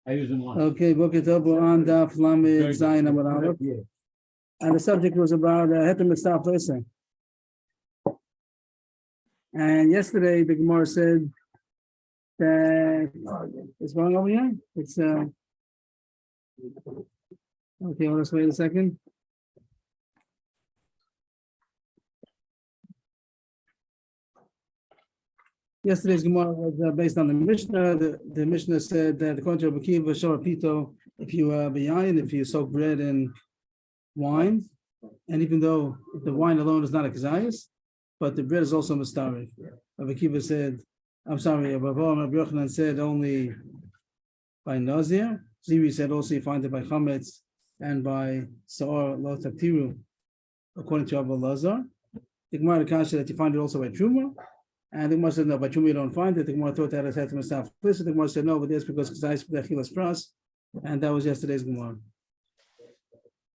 I use them once. Okay, Boker Tov, we're on Daf Lamed Zayin Amud Aleph, Yeah. and the subject was about Heter Mitzvah Listen. And yesterday the Gemara said that it's going over here. It's okay. Let's wait a second. Yesterday's Gemara was based on the Mishnah. The Mishnah said that according to Rabbi Akiva, Shor Pito, if you beyayin, if you soak bread in wine, and even though the wine alone is not a kazayis, but the bread is also mistari. Rabbi Akiva said, Avrohom, Rabbi Yochanan said only by nazir. Ziri said also you find it by chametz and by saor lo taktiru, according to Abba Lazar. The Gemara kasha that you find it also by truma. And the Gemara said, no, by Truma you don't find it. The Gemara thought that it had to be staff. The Gemara said, no, but that's because Kazayis B'Achilas Pras. And that was yesterday's Gemara.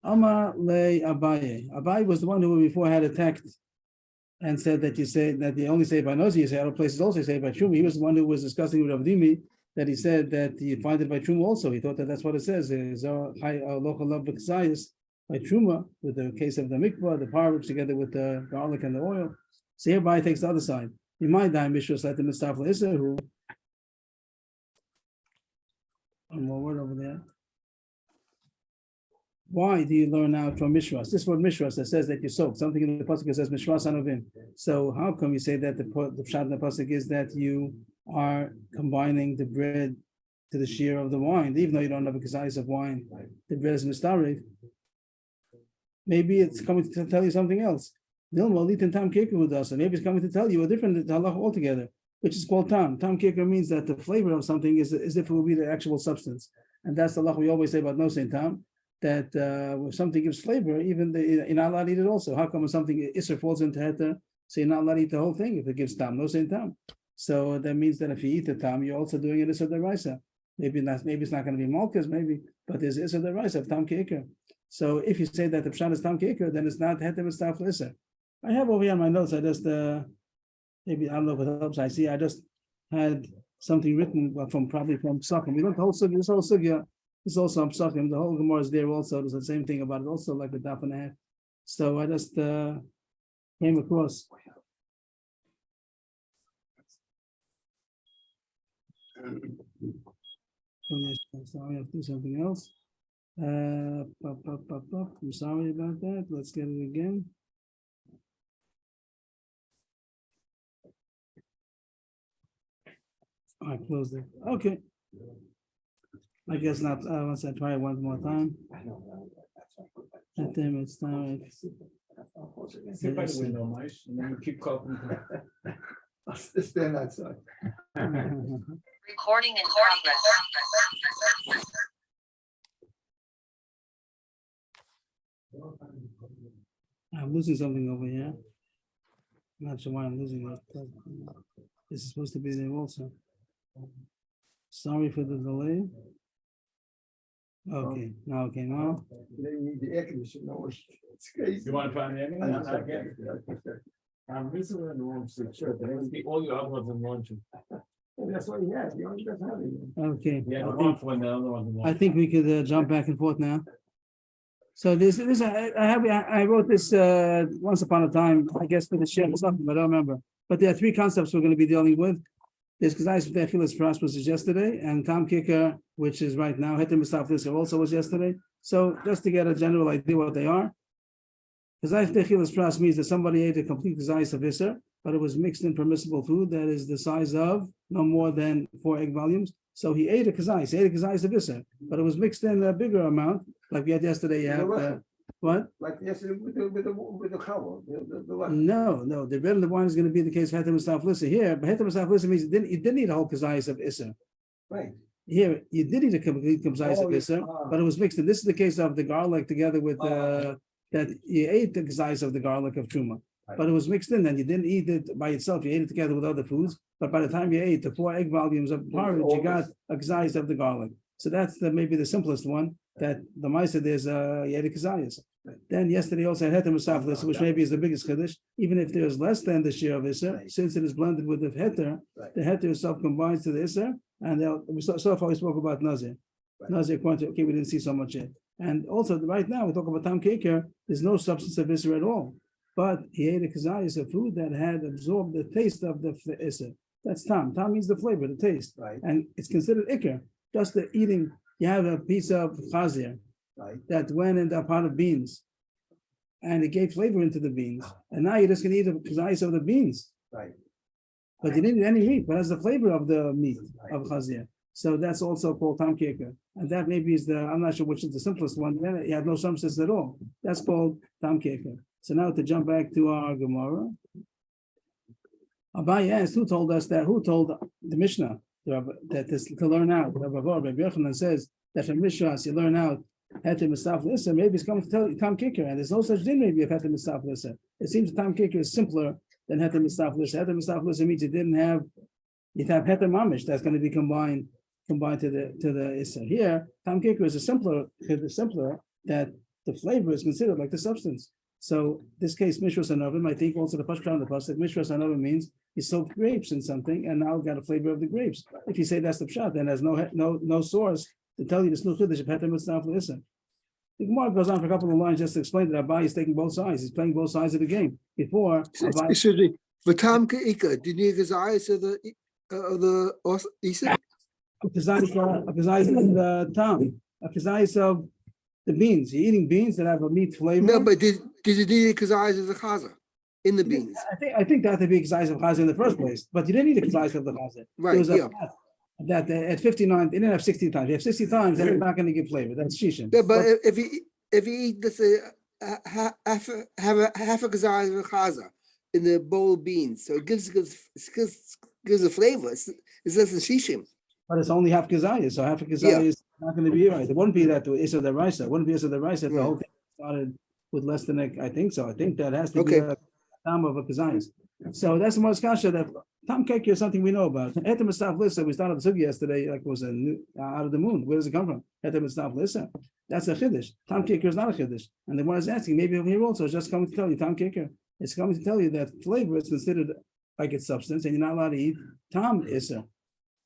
Ama le Abaye. Abaye was the one who before had attacked and said that you say that you only say by Nozi, you say other places also say by Truma. He was the one who was discussing with Avdimi that he said that you find it by Truma also. He thought that that's what it says. There's a local love of Kazayis by Truma, with the case of the mikvah, the porridge together with the garlic and the oil. So here Abaye takes the other side. You might die Mishras like the Mistafla Issa, who one more word over there. Why do you learn out from Mishras? This word Mishras that says that you soak. Something in the pasuk says Mishras Anovim. So how come you say that the pshat in the pasuk is that you are combining the bread to the shear of the wine, even though you don't have a kazayis of wine, the bread is mistarik. Maybe it's coming to tell you something else. Maybe it's coming to tell you a different halach altogether, which is called tam. Tam kikr means that the flavor of something is if it will be the actual substance. And that's the halach we always say about no saying tam, that if something gives flavor, even you're not allowed to eat it also. How come when something isser falls into heter, so you're not allowed to eat the whole thing if it gives tam, no saying tam. So that means that if you eat the tam, you're also doing it isser deraisa. Maybe it's not going to be malchus, maybe, but there's isser deraisa of tam kikr. So if you say that the pshat is tam kikr, then it's not heter mitzvah isser. I have over here on my notes, I just, maybe, I don't know if it helps, I just had something written from Psachim. We don't the whole sugya, this whole sugya is also on Psachim. The whole Gemara is there also. There's the same thing about it, also like a daf and a half. So I just came across. Sorry, I have to do something else. I'm sorry about that. Let's get it again. I closed it. Okay. I guess not. Once I try it one more time. And then it's time. Sit by the window, Mice, and then you keep coughing. I'll stand outside. Recording in progress. I'm losing something over here. Not sure why I'm losing it. This is supposed to be there also. Sorry for the delay. Okay, now okay, now. They need the air conditioner. It's crazy. You want to find the ending? I'm missing in the room, so sure, but it be all your other ones in one too. That's what he has. He only doesn't have it. Okay. Yeah, the one for the other ones in one. I think we could jump back and forth now. So this I wrote this once upon a time, I guess for the share or something, but I don't remember. But there are three concepts we're going to be dealing with. There's Kazayis B'Achilas Pras was yesterday, and Tam Kicker, which is right now, Heter Mitzvah Lisa also was yesterday. So just to get a general idea what they are, Kazayis B'Achilas Pras means that somebody ate a complete Kazayis of Isser, but it was mixed in permissible food that is the size of no more than 4 egg volumes. So he ate a Kazayis, of Isser, but it was mixed in a bigger amount, like we had yesterday. You have what? Like yesterday with the chawah, No, the bread and the wine is going to be the case of Heter Mitzvah Lisa here, but Heter Mitzvah Lisa means you didn't eat a whole Kazayis of Isser. right. Here, you did eat a complete Kazayis of Isser, but it was mixed in. This is the case of the garlic together with that you ate the Kazayis of the garlic of Truma. But it was mixed in, and you didn't eat it by itself. You ate it together with other foods. But by the time you ate the 4 egg volumes of porridge, you got a kazayis of the garlic. So that's maybe the simplest one. That the Maisa there's you ate a kazayis. Then yesterday also had Heter Misaflis, which maybe is the biggest chiddush. Even if there's less than the share of Isser, since it is blended with the Heter itself combines to the Isser. And so far we spoke about nazir. Right. Nazir, according to, okay, we didn't see so much yet. And also, right now, we talk about Tam Keker, there's no substance of Isser at all. But he ate a kazayis, a food that had absorbed the taste of the Isser. That's Tam. Tam means the flavor, the taste. Right. And it's considered Iker. Just the eating, you have a piece of chazir Right. that went in a pot of beans. And it gave flavor into the beans. And now you're just going to eat the kazayis of the beans. Right. But you didn't eat any meat, but has the flavor of the meat of chazir. So that's also called tam keker. And that maybe is I'm not sure which is the simplest one. Then you have no substance at all. That's called tam keker. So now to jump back to our Gemara. Abaye asked, who told the Mishnah that this to learn out? Rabbi Yochanan says that from Mishras you learn out Heter Mistaf Lissa. Maybe it's coming to tell you tam keker, and there's no such thing maybe of Heter Mistaf Lissa. It seems tam keker is simpler than Heter Mistaf Lissa. Heter Mistaf Lissa means you'd have Heter Mamish that's going to be combined to the Issa. Here, tam keker is simpler that the flavor is considered like the substance. So this case, Mishras Anovim, I think also the Pashto on the Pasuk, Mishras Anovim means he soaked grapes in something and now got a flavor of the grapes. If you say that's the pshat, then there's no source to tell you the snu chiddush of Heter Mitzvah Lissa. The Gemara goes on for a couple of lines just to explain that Abai is taking both sides. He's playing both sides of the game. Before Abai, Excuse me. V'tam ke'ika. Did you get eyes of the Isa? a kazayis of the tam, a kazayis of the beans. You're eating beans that have a meat flavor. No, but did you need the eyes of the chaza in the beans? I think that had to be kazayis of chazer in the first place, but you didn't need a kazayis of the chazer. Right. Yeah. That at 59, they didn't have 60 times. You have 60 times, then it's not going to give flavor. That's shishin. Yeah, but if you eat this half a kazayis of chaza in the bowl of beans, so it gives a flavor. It's less than shishim. But it's only half kazayis, so half a kazayis is not going to be right. It wouldn't be that to Issa the Raisa. It wouldn't be Issa the Raisa if the whole thing started with less than I think so. I think that has to be a tam of a kazayis. So that's the most kasha that tam keker is something we know about. Heter Mistaf Lissa, we started the sugi yesterday, like it was out of the moon. Where does it come from? Heter Mistaf Lissa. That's a chiddush. Tam keker is not a chiddush. And the one is asking, maybe over here also, it's just coming to tell you, tam keker. It's coming to tell you that flavor is considered like its substance, and you're not allowed to eat tam issa.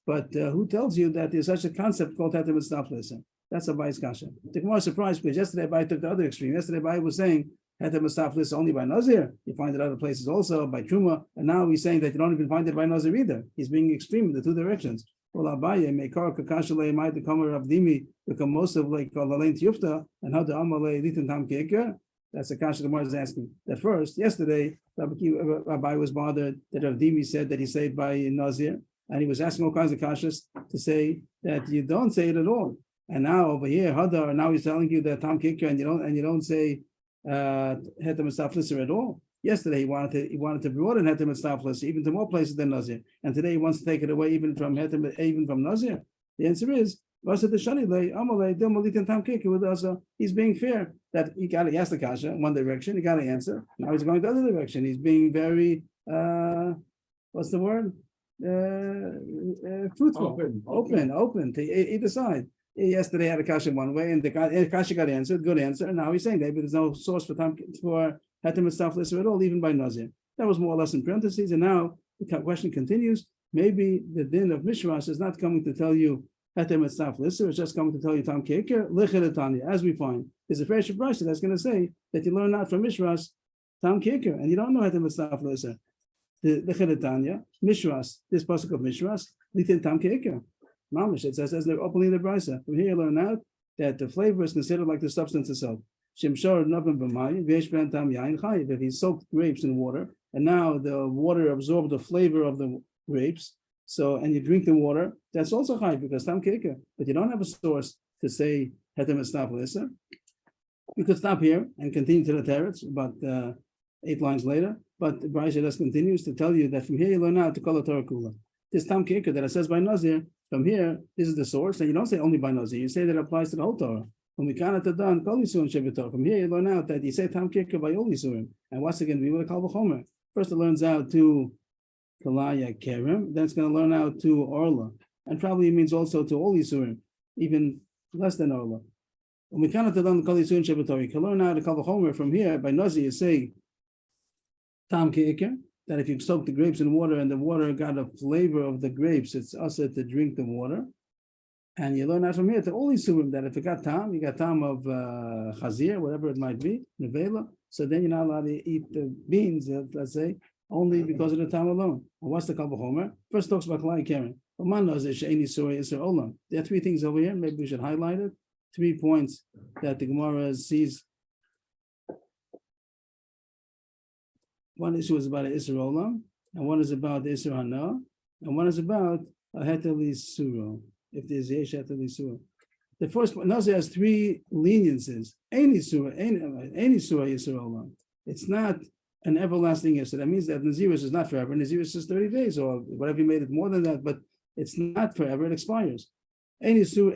But who tells you that there's such a concept called Heter Mitzvah Lissa? That's a bias kasha. The Gemara is surprised because yesterday Abai took the other extreme. Yesterday Abai was saying Heter Mitzvah Lissa only by Nazir. You find it other places also by Truma, and now he's saying that you don't even find it by Nazir either. He's being extreme in the two directions. Well, Abaye Mekar Kakashale might become a Rabdimi become most of like Lalain Tiyufta and how the Amale Litan Tam Keker. That's the kasha the Gemara is asking. That first, yesterday Abai was bothered that Rabdimi said that he saved by Nazir. And he was asking all kinds of kashas to say that you don't say it at all. And now over here, Hadar, now he's telling you that Tam Keker and you don't say Heter Mitzvah Lissa at all. Yesterday he wanted to broaden Heter Mitzvah Lissa even to more places than Nazir. And today he wants to take it away even from Nazir. The answer is he's being fair that he got to ask the kasha in one direction, he got to answer. Now he's going the other direction. He's being very what's the word? Fruitful, open to either side. Yesterday had a kasha one way, and the kasha got answered, good answer. And now he's saying maybe there's no source for Heter Mitzvah Lissa at all, even by Nazir. That was more or less in parentheses. And now the question continues. Maybe the din of Mishras is not coming to tell you Heter Mitzvah Lissa, it's just coming to tell you Tam Keker Licheretanya. As we find, there's a fresh brisa that's going to say that you learn out from Mishras Tam Keker, and you don't know Heter Mitzvah Lissa. The Cheretanya, Mishras, this pasuk of Mishras, Litin Tam Keker. Mamish, it says they're openly the brisa. From here you learn out that the flavor is considered like the substance itself. Shimshor Navim B'mayim, V'yesh Ben Tam Yain Chayiv. If he soaked grapes in water, and now the water absorbed the flavor of the grapes, so and you drink the water, that's also Chayiv because Tam Keker. But you don't have a source to say Heter Mitzvah Lissa. You could stop here and continue to the Teretz, about 8 lines later. But the Brisa just continues to tell you that from here you learn out to call a Torah Kula. This Tam Keker that it says by Nazir, from here, this is the source, and you don't say only by Nazir, you say that it applies to the whole Torah. From here you learn out that you say Tam Keker by all Yisurim. And what's it going to be with a Avrohom? First it learns out to Kalaya Kerem, then it's going to learn out to Orla. And probably it means also to all Yisurim, even less than Orla. When we cannot learn you can learn out to Avrohom from here by Nazir, you say Tam Keker, that if you soak the grapes in water and the water got a flavor of the grapes, it's also to drink the water. And you learn out from here to all these surim that if you got tam of chazir, whatever it might be, nevela. So then you're not allowed to eat the beans, let's say, only because of the tam alone. And what's the kalvachomer? First talks about kalai keren. But man knows that she'eni surah isra olam. There are three things over here. Maybe we should highlight it. 3 points that the Gemara sees. One issue is about isra olam, and one is about isra hana, and one is about a heteli surah. If there's yesh heteli surah. The first one, Nazir has 3 leniencies. Any surah isra olam. It's not an everlasting issue. That means that Nazirus is not forever. Nazirus is 30 days or whatever you made it more than that, but it's not forever. It expires. Any surah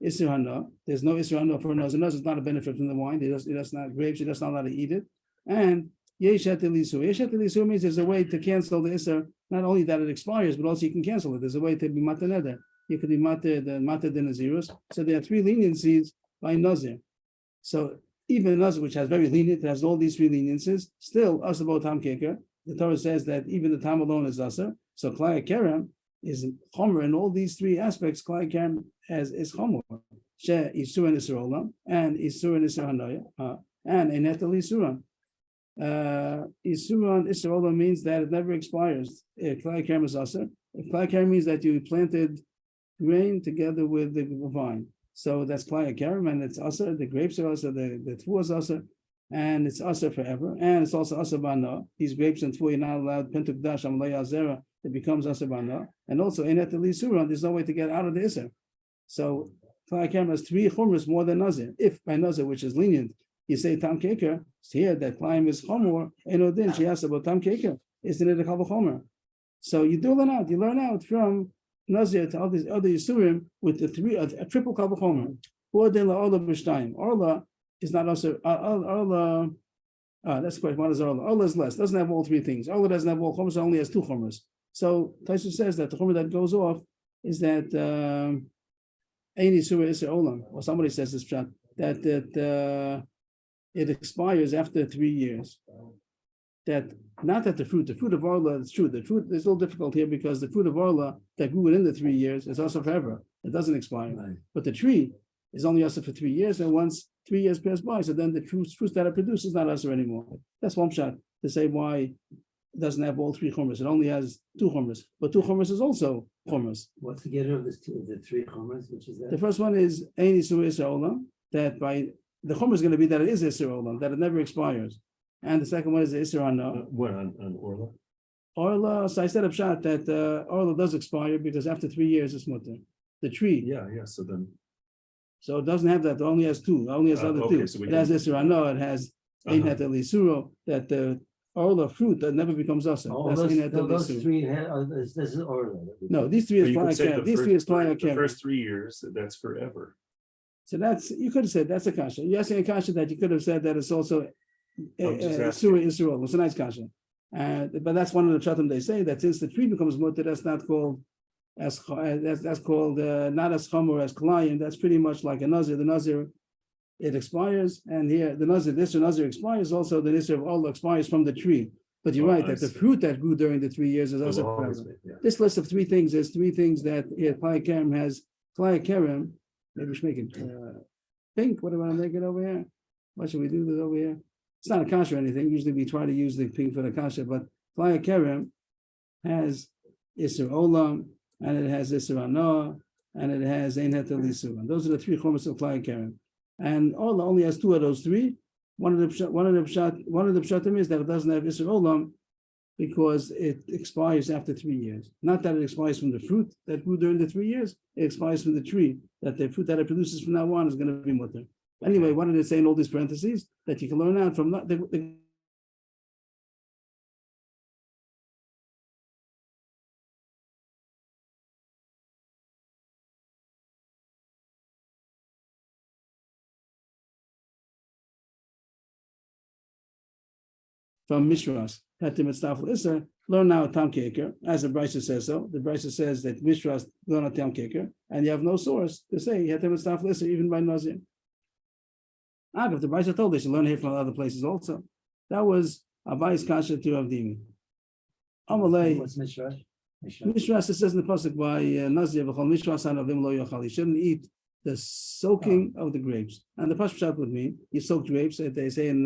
isra hana. There's no isra hana for a nazir. Nazir is not a benefit from the wine. He does not grapes. He does not allow to eat it. And yesh heteli surah. Yesh heteli surah means there's a way to cancel the isra. Not only that it expires, but also you can cancel it. There's a way to be mater neder. You could be mater the nazirus. So there are 3 leniencies by nazir. So even a nazir which has very lenient, it has all these 3 leniencies, still us about tam keker. The Torah says that even the tam alone is asr. So klai kerem is chomer in all these 3 aspects. Klai kerem is chomer. She isur and isur olam, and isur and isur hanaya, and enetel isuran. Isuran isur olam means that it never expires. Klai kerem is asr. Klai kerem means that you planted grain together with the vine. So that's klai kerem, and it's asr. The grapes are asr. The tfu is asr. And it's asr forever, and it's also asr bana. These grapes and tfu, you're not allowed pentuk dash amalei azera. It becomes asr bana, and also enet elisuran. There's no way to get out of the isr. So klai kerem has 3 chumras more than nazir. If by nazir, which is lenient, you say tam keker, it's here that klaim is chomor. Enodin she asks about tam keker. Isn't it a kalvachomer? So you do learn out. You learn out from nazir to all these other yisurim with the 3 a triple kalvachomer. Ordin la orla b'shtayim. Orla is not also Arla. That's the question. What is Arla? Arla is less. Doesn't have all 3 things. Arla doesn't have all chumras. Only has 2 chumras. So Taisu says that the chumra that goes off is that Eini Surah Isra Olam, or somebody says this pshat, that it expires after 3 years. That not that the fruit of Arla is true. The fruit is a little difficult here because the fruit of Arla that grew within the 3 years is also forever. It doesn't expire. Right. But the tree is only also for 3 years, and once 3 years pass by, so then the fruits that it produces is not usher anymore. That's one shot to say why it doesn't have all 3 chumras. It only has 2 chumras, but 2 chumras is also chumras. What's the getter of the 3 chumras? Which is that? The first one is Ein Yisur Isra Olam, that by the chumra is going to be that it is Isra Olam, that it never expires, and the second one is the Isra Hana. What on Orla? Orla. So I said up shot that Orla does expire because after 3 years it's mutter. The tree. Yeah. So then. So it doesn't have that. It only has 2. It only has other 2. So it has Isra Hana. It has Ein Heter Lisuro, that the Orla fruit that never becomes asa. That's Those 3 this is Orla. No, these 3 is Playa. These 3 is Playa. The first 3 years, that's forever. So that's, you could have said that's a kasha. You're asking a kasha that you could have said that it's also Surah Israel. It's a nice kasha. But that's one of the chatim they say that since the tree becomes mutter, that's not called as that's called not as chomer as kalayim. That's pretty much like a nazir. The nazir, it expires, and here the nazir, this nazir expires. Also, the nazir of Allah expires from the tree. But you're right that the fruit that grew during the 3 years is also forever. Yeah. This list of 3 things, there's 3 things that Playa Kerem has. Playa Kerem, maybe we should make it pink. What do I want to make it over here? What should we do this over here? It's not a kasha or anything. Usually we try to use the pink for the kasha, but Playa Kerem has Isser Olam, and it has Isser Hana, and it has Ein Heter Lisur. Those are the 3 chumras of Playa Kerem. And Allah only has 2 of those 3. One of the pshatim is that it doesn't have Isser Olam because it expires after 3 years. Not that it expires from the fruit that grew during the 3 years, it expires from the tree, that the fruit that it produces from now on is going to be mutter. Anyway, what did it say in all these parentheses? That you can learn out from from Mishras, learn now Tam Keker, as the Brisa says so. The Brisa says that Mishras learn a Tam Keker, and you have no source to say Hetem Estaf Isser even by Nazir. If the Brisa told they should learn here from other places also. That was Abay's Kasha to Avdimi. Amalei. What's Mishras? Mishras, it says in the pasuk by Nazir, "V'chol mishras hanavim lo yochal." You shouldn't eat the soaking of the grapes. And the pashut would mean you soak grapes. They say in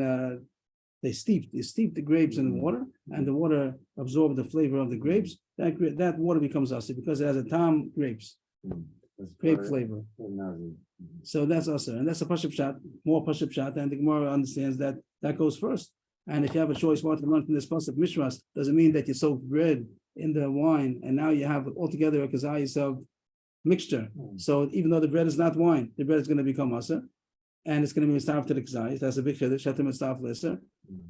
they steep the grapes in water, and the water absorbs the flavor of the grapes. That water becomes aser because it has a tam grapes, grape flavor. So that's aser, and that's a pashut, more pashut, and the Gemara understands that goes first. And if you have a choice what to learn from this pasuk mishras, doesn't mean that you soak bread in the wine and now you have altogether a kazayis of mixture. So even though the bread is not wine, the bread is going to become aser, and it's going to be starved to the kazayis. That's a big chiddush. Shetem and staff lesser.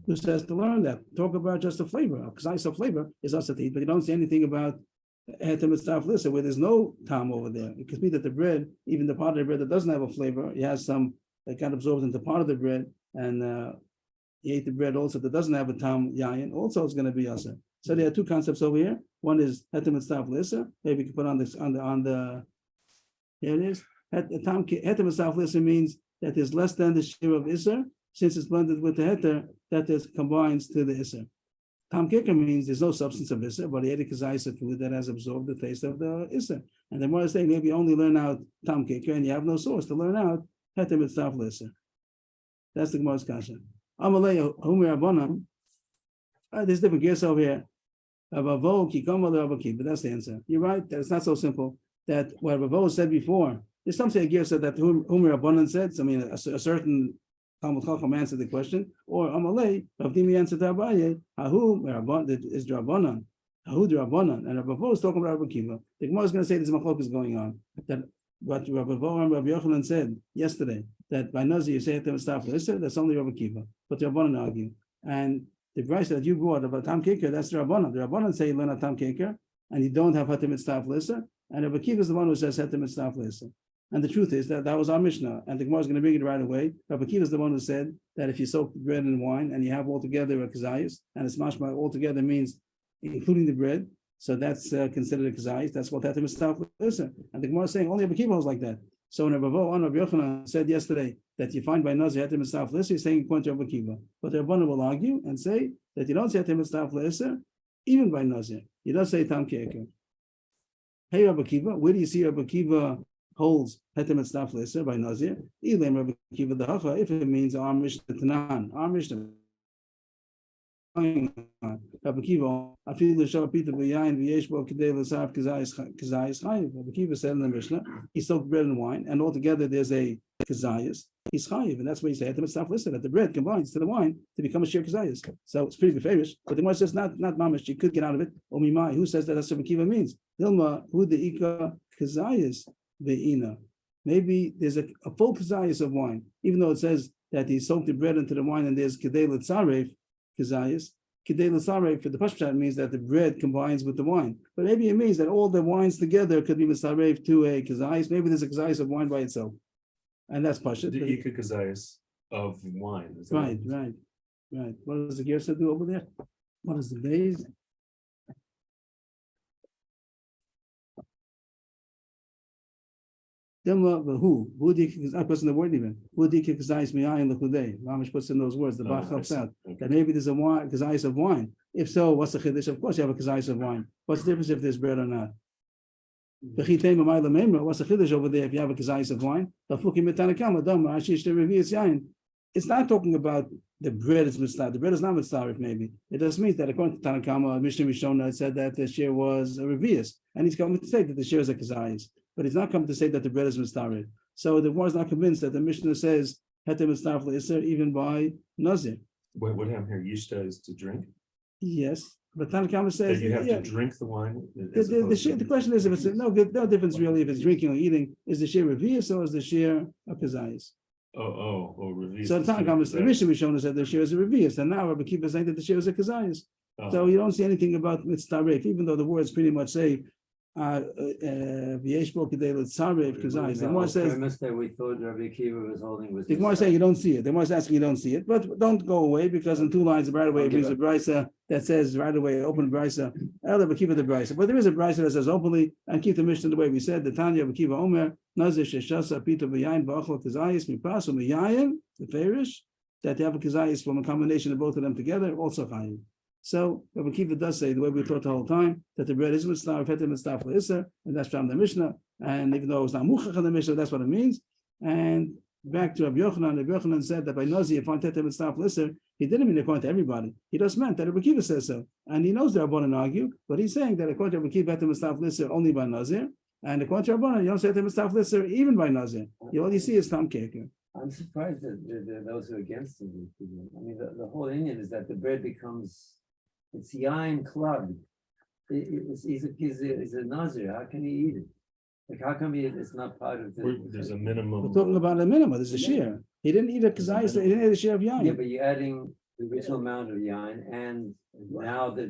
Who says to learn that? Talk about just the flavor. Kazayis of flavor is aser to eat, but you don't see anything about hetem and staff lesser where there's no tam over there. It could be that the bread, even the part of the bread that doesn't have a flavor, it has some that got absorbed into part of the bread, and you ate the bread also that doesn't have a tam yayin, also it's going to be aser. So there are two concepts over here. One is hetem and staff lesser. Maybe you can put on the here it is. Hetem and staff lesser means that is less than the share of iser, since it's blended with the heter, that is combines to the iser. Tam kicker means there's no substance of iser, but the ate kazayis food that has absorbed the taste of the iser. And the more I say, maybe you only learn out tam kicker and you have no source to learn out hetem and staff lesser. That's the Gemara's kasha. Amalei Homer Abonam. There's different gears over here. But that's the answer. You're right. That it's not so simple. That what Ravo said before. There's something a gear said that Homer Abonam said. So, I mean, a certain Talmud Chacham answered the question, or Amalei Ravdimi answered to Abaye. Hahu is Drabanan. Hahu Drabanan, and Ravo is talking about Rabbi Kiva. The Gemara is going to say this machlok is going on. That what Rabbi and Rabbi Yochanan said yesterday, that by Nazir you say hetem staff lesser, that's only Rabbi Kiva. But the Rabbanan argue. And the price that you brought about Tam Keker, that's the Rabbanan. The Rabbanan say you learn a Tam Keker, and you don't have hetem staff lesser. And Rabbi Kiva is the one who says hetem staff lesser. And the truth is that was our Mishnah. And the Gemara is going to bring it right away. Rabbi Kiva is the one who said that if you soak bread and wine and you have altogether a kazayis, and it's mashma altogether means including the bread, so that's considered a kazayis. That's what hetem staff lesser. And the Gemara is saying only Rabbi Kiva was like that. So when Rabbi Yochanan said yesterday that you find by Nazir hetem staff lesser, he's saying point to Rabbi Kiva. But the Rabbanan will argue and say that you don't say hetem staff lesser even by Nazir. You don't say tam keker. Hey Rabbi Kiva, where do you see Rabbi Kiva holds hetem staff lesser by Nazir? Elam Rabbi Kiva the hacha, if it means our Mishnah Tanan, our Mishnah. Rabbi Kiva, I feel the Shabbat B'yayin v'yeshbo k'dei l'sarf k'zayis chayiv. Rabbi Kiva said in the Mishnah, he soaked bread and wine, and altogether there's a k'zayis. He's chayiv, and that's why he said hetem staff lesser, that the bread combines to the wine to become a shir k'zayis. So it's pretty favorite, but the Gemara says not mamish. You could get out of it. Omimai, who says that that's what Rabbi Kiva means? Dilma, who the ika k'zayis ve'ina. Maybe there's a full k'zayis of wine, even though it says that he soaked the bread into the wine, and there's k'dei l'tzarev kazayis. Kidei l'sarek for the pashut means that the bread combines with the wine, but maybe it means that all the wines together could be misarev to a kazayis. Maybe there's a kazayis of wine by itself, and that's pashut. The ika kazayis of wine. Right. What does the Gersa do over there? What is the days? Who puts in the word even? Mamish puts in those words. The Bach helps out that maybe there's a wine, kazayis of wine. If so, what's the chiddush? Of course, you have a kazayis of wine. What's the difference if there's bread or not? What's the chiddush over there if you have a kazayis of wine? It's not talking about the bread is mitzvah. The bread is not mitzvah, maybe. It does mean that according to Tanakama, Mishnah Rishona said that the share was a revius, and he's coming to say that the share is a kazayis. But he's not coming to say that the bread is mistarid. So the Gemara is not convinced that the Mishnah says hetem mistarid l'isser even by nazir. What happened here? Yishta is to drink. Yes, but Tanakama says that you have to drink the wine. The question is if it's no difference really if it's drinking or eating. Is the share revius or is the share a kazayis? Revius. So Tanakama, the Mishnah Rishona said the share is a revius, and now Rabbi Kiva is saying that the share is a kazayis. So you don't see anything about mitzvah, even though the words pretty much say. The Gemara says that we thought Rabbi Kiva was holding was the Gemara saying you don't see it. The Gemara is asking you don't see it, but don't go away because in two lines right away it brings a brisa that says right away open brisa. Rabbi Kiva the brisa, but there is a brisa that says openly and keep the Mishnah the way we said. The Tanya Rabbi Kiva Omer Nazir Sheshasa Pita B'Yayin Ba'achol Kazayis Mipasu B'Yayin the Farish that they have a Kazayis from a combination of both of them together also Chayiv. So Rabbi Kiva does say, the way we taught the whole time, that the bread is mitzvah, heter mitzvah for Isser, and that's from the Mishnah. And even though it's not muchach in the Mishnah, that's what it means. And back to Rabbi Yochanan said that by nazir, if on heter mitzvah for Isser, he didn't mean according to everybody. He just meant that Rabbi Kiva says so. And he knows the Rabbanan argue, but he's saying that according to Rabbi Kiva, heter mitzvah for Isser only by nazir. And according to Rabbanan, you don't say heter mitzvah for Isser even by nazir. All you see is tam keker. I'm surprised that those who are against it. I mean, the whole Indian is that the bread becomes, it's yain club. He's a nazir. How can he eat it? Like, how come it's not part of the? There's a minimum. We're talking about a minimum. There's a shear. He didn't eat a kazayis. He didn't eat a shear of yain. Yeah, but you're adding the original amount of yain, and now the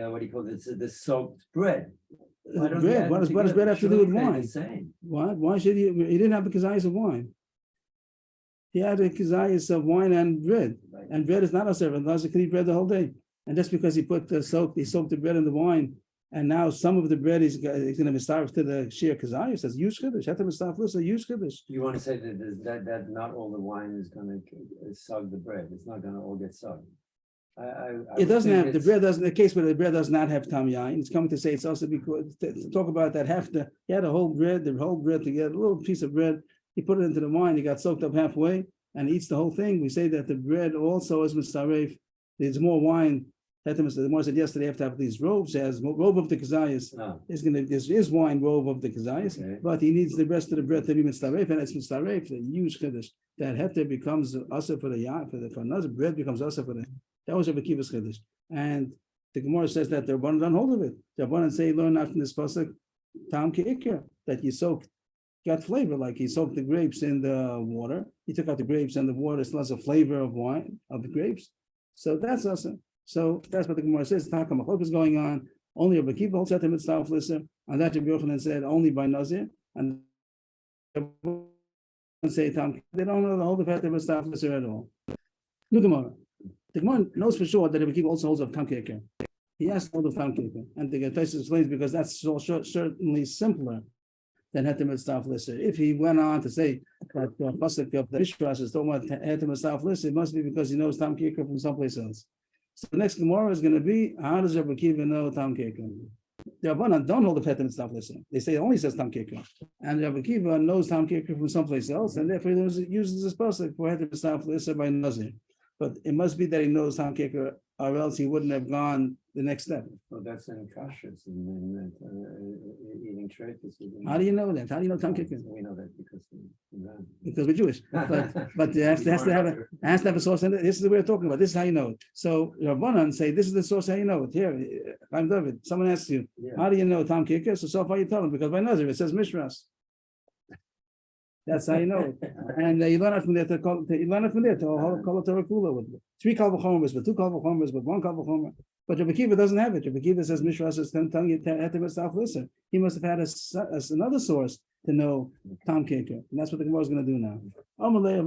what do you call it? The soaked bread. Bread. What does bread have to do with wine? Same. Why should he? He didn't have a kazayis of wine. He had a kazayis of wine and bread, Right. and bread is not a servant. Nazir can eat bread the whole day, and just because he soaked the bread in the wine, and now some of the bread he's going to be starved to the sheer kazayis. Says use chiddush. Have to be starved. Listen, use chiddush. You want to say that not all the wine is going to sug the bread. It's not going to all get sucked. It doesn't have the bread. Doesn't the case where the bread does not have tam yain. It's coming to say it's also because to talk about that he had the whole bread together, a little piece of bread. He put it into the wine. He got soaked up halfway and he eats the whole thing. We say that the bread also is mistaref. There's more wine. The more said yesterday, have to have these robes. As robe of the kazayas is wine robe of the kazayas, Okay. but he needs the rest of the bread to be mitzaref, and it's mitzaref. The huge chiddush that heter becomes asa for the for another bread becomes asa for the. That was Rabbi Kiva's chiddush, and the Gemara says that the Rabbanan don't hold of it. The Rabbanan say learn out from this pasuk tam ke'ikr that you got flavor, like he soaked the grapes in the water. He took out the grapes and the water still has a flavor of wine of the grapes. So that's asa. So that's what the Gemara says. Taka machlok is going on. Only Rabbi Kiva holds heter mitzvah for Isser, and that Rabbi Yochanan said only by nazir. And say tam. They don't know the whole of heter mitzvah for Isser at all. Look Gemara. The Gemara knows for sure that Rabbi Kiva also holds of tam keker. He asked all the tam keker, and the Tosfos explains because that's so certainly simpler than heter mitzvah for Isser. If he went on to say that the pasuk of the Mishras is talking about heter mitzvah for Isser, it must be because he knows tam keker from someplace else. So the next Gemara is going to be, how does Rabbi Kiva know tam keker? The Rabbanan don't hold the heter mitzvah for Isser. They say it only says tam keker, and Rabbi Kiva knows tam keker from someplace else, and therefore he uses this pasuk for heter mitzvah for Isser by nazir. But it must be that he knows tam keker, or else he wouldn't have gone the next step. Well, that's in kashrus and eating treifus. How do you know that? How do you know tam keker? We know that Because we're Jewish, but it has to have a source. And this is the way we're talking about. This is how you know it. So Rabbanan say this is the source how you know it. Here, I'm David. Someone asks you, how do you know tam keker? So far you tell them because by nazir it says mishras. That's how you know it. And you learn it from there to call it Torah Kula with 3 kal v'chomers, but 2 kal v'chomers, but 1 kal v'chomer. But Rabbi Kiva doesn't have it. Rabbi Kiva says mishras is telling you heter mitzvah for Isser. He must have had another source to know tam keker, and that's what the Gemara is going to do now. Rabbi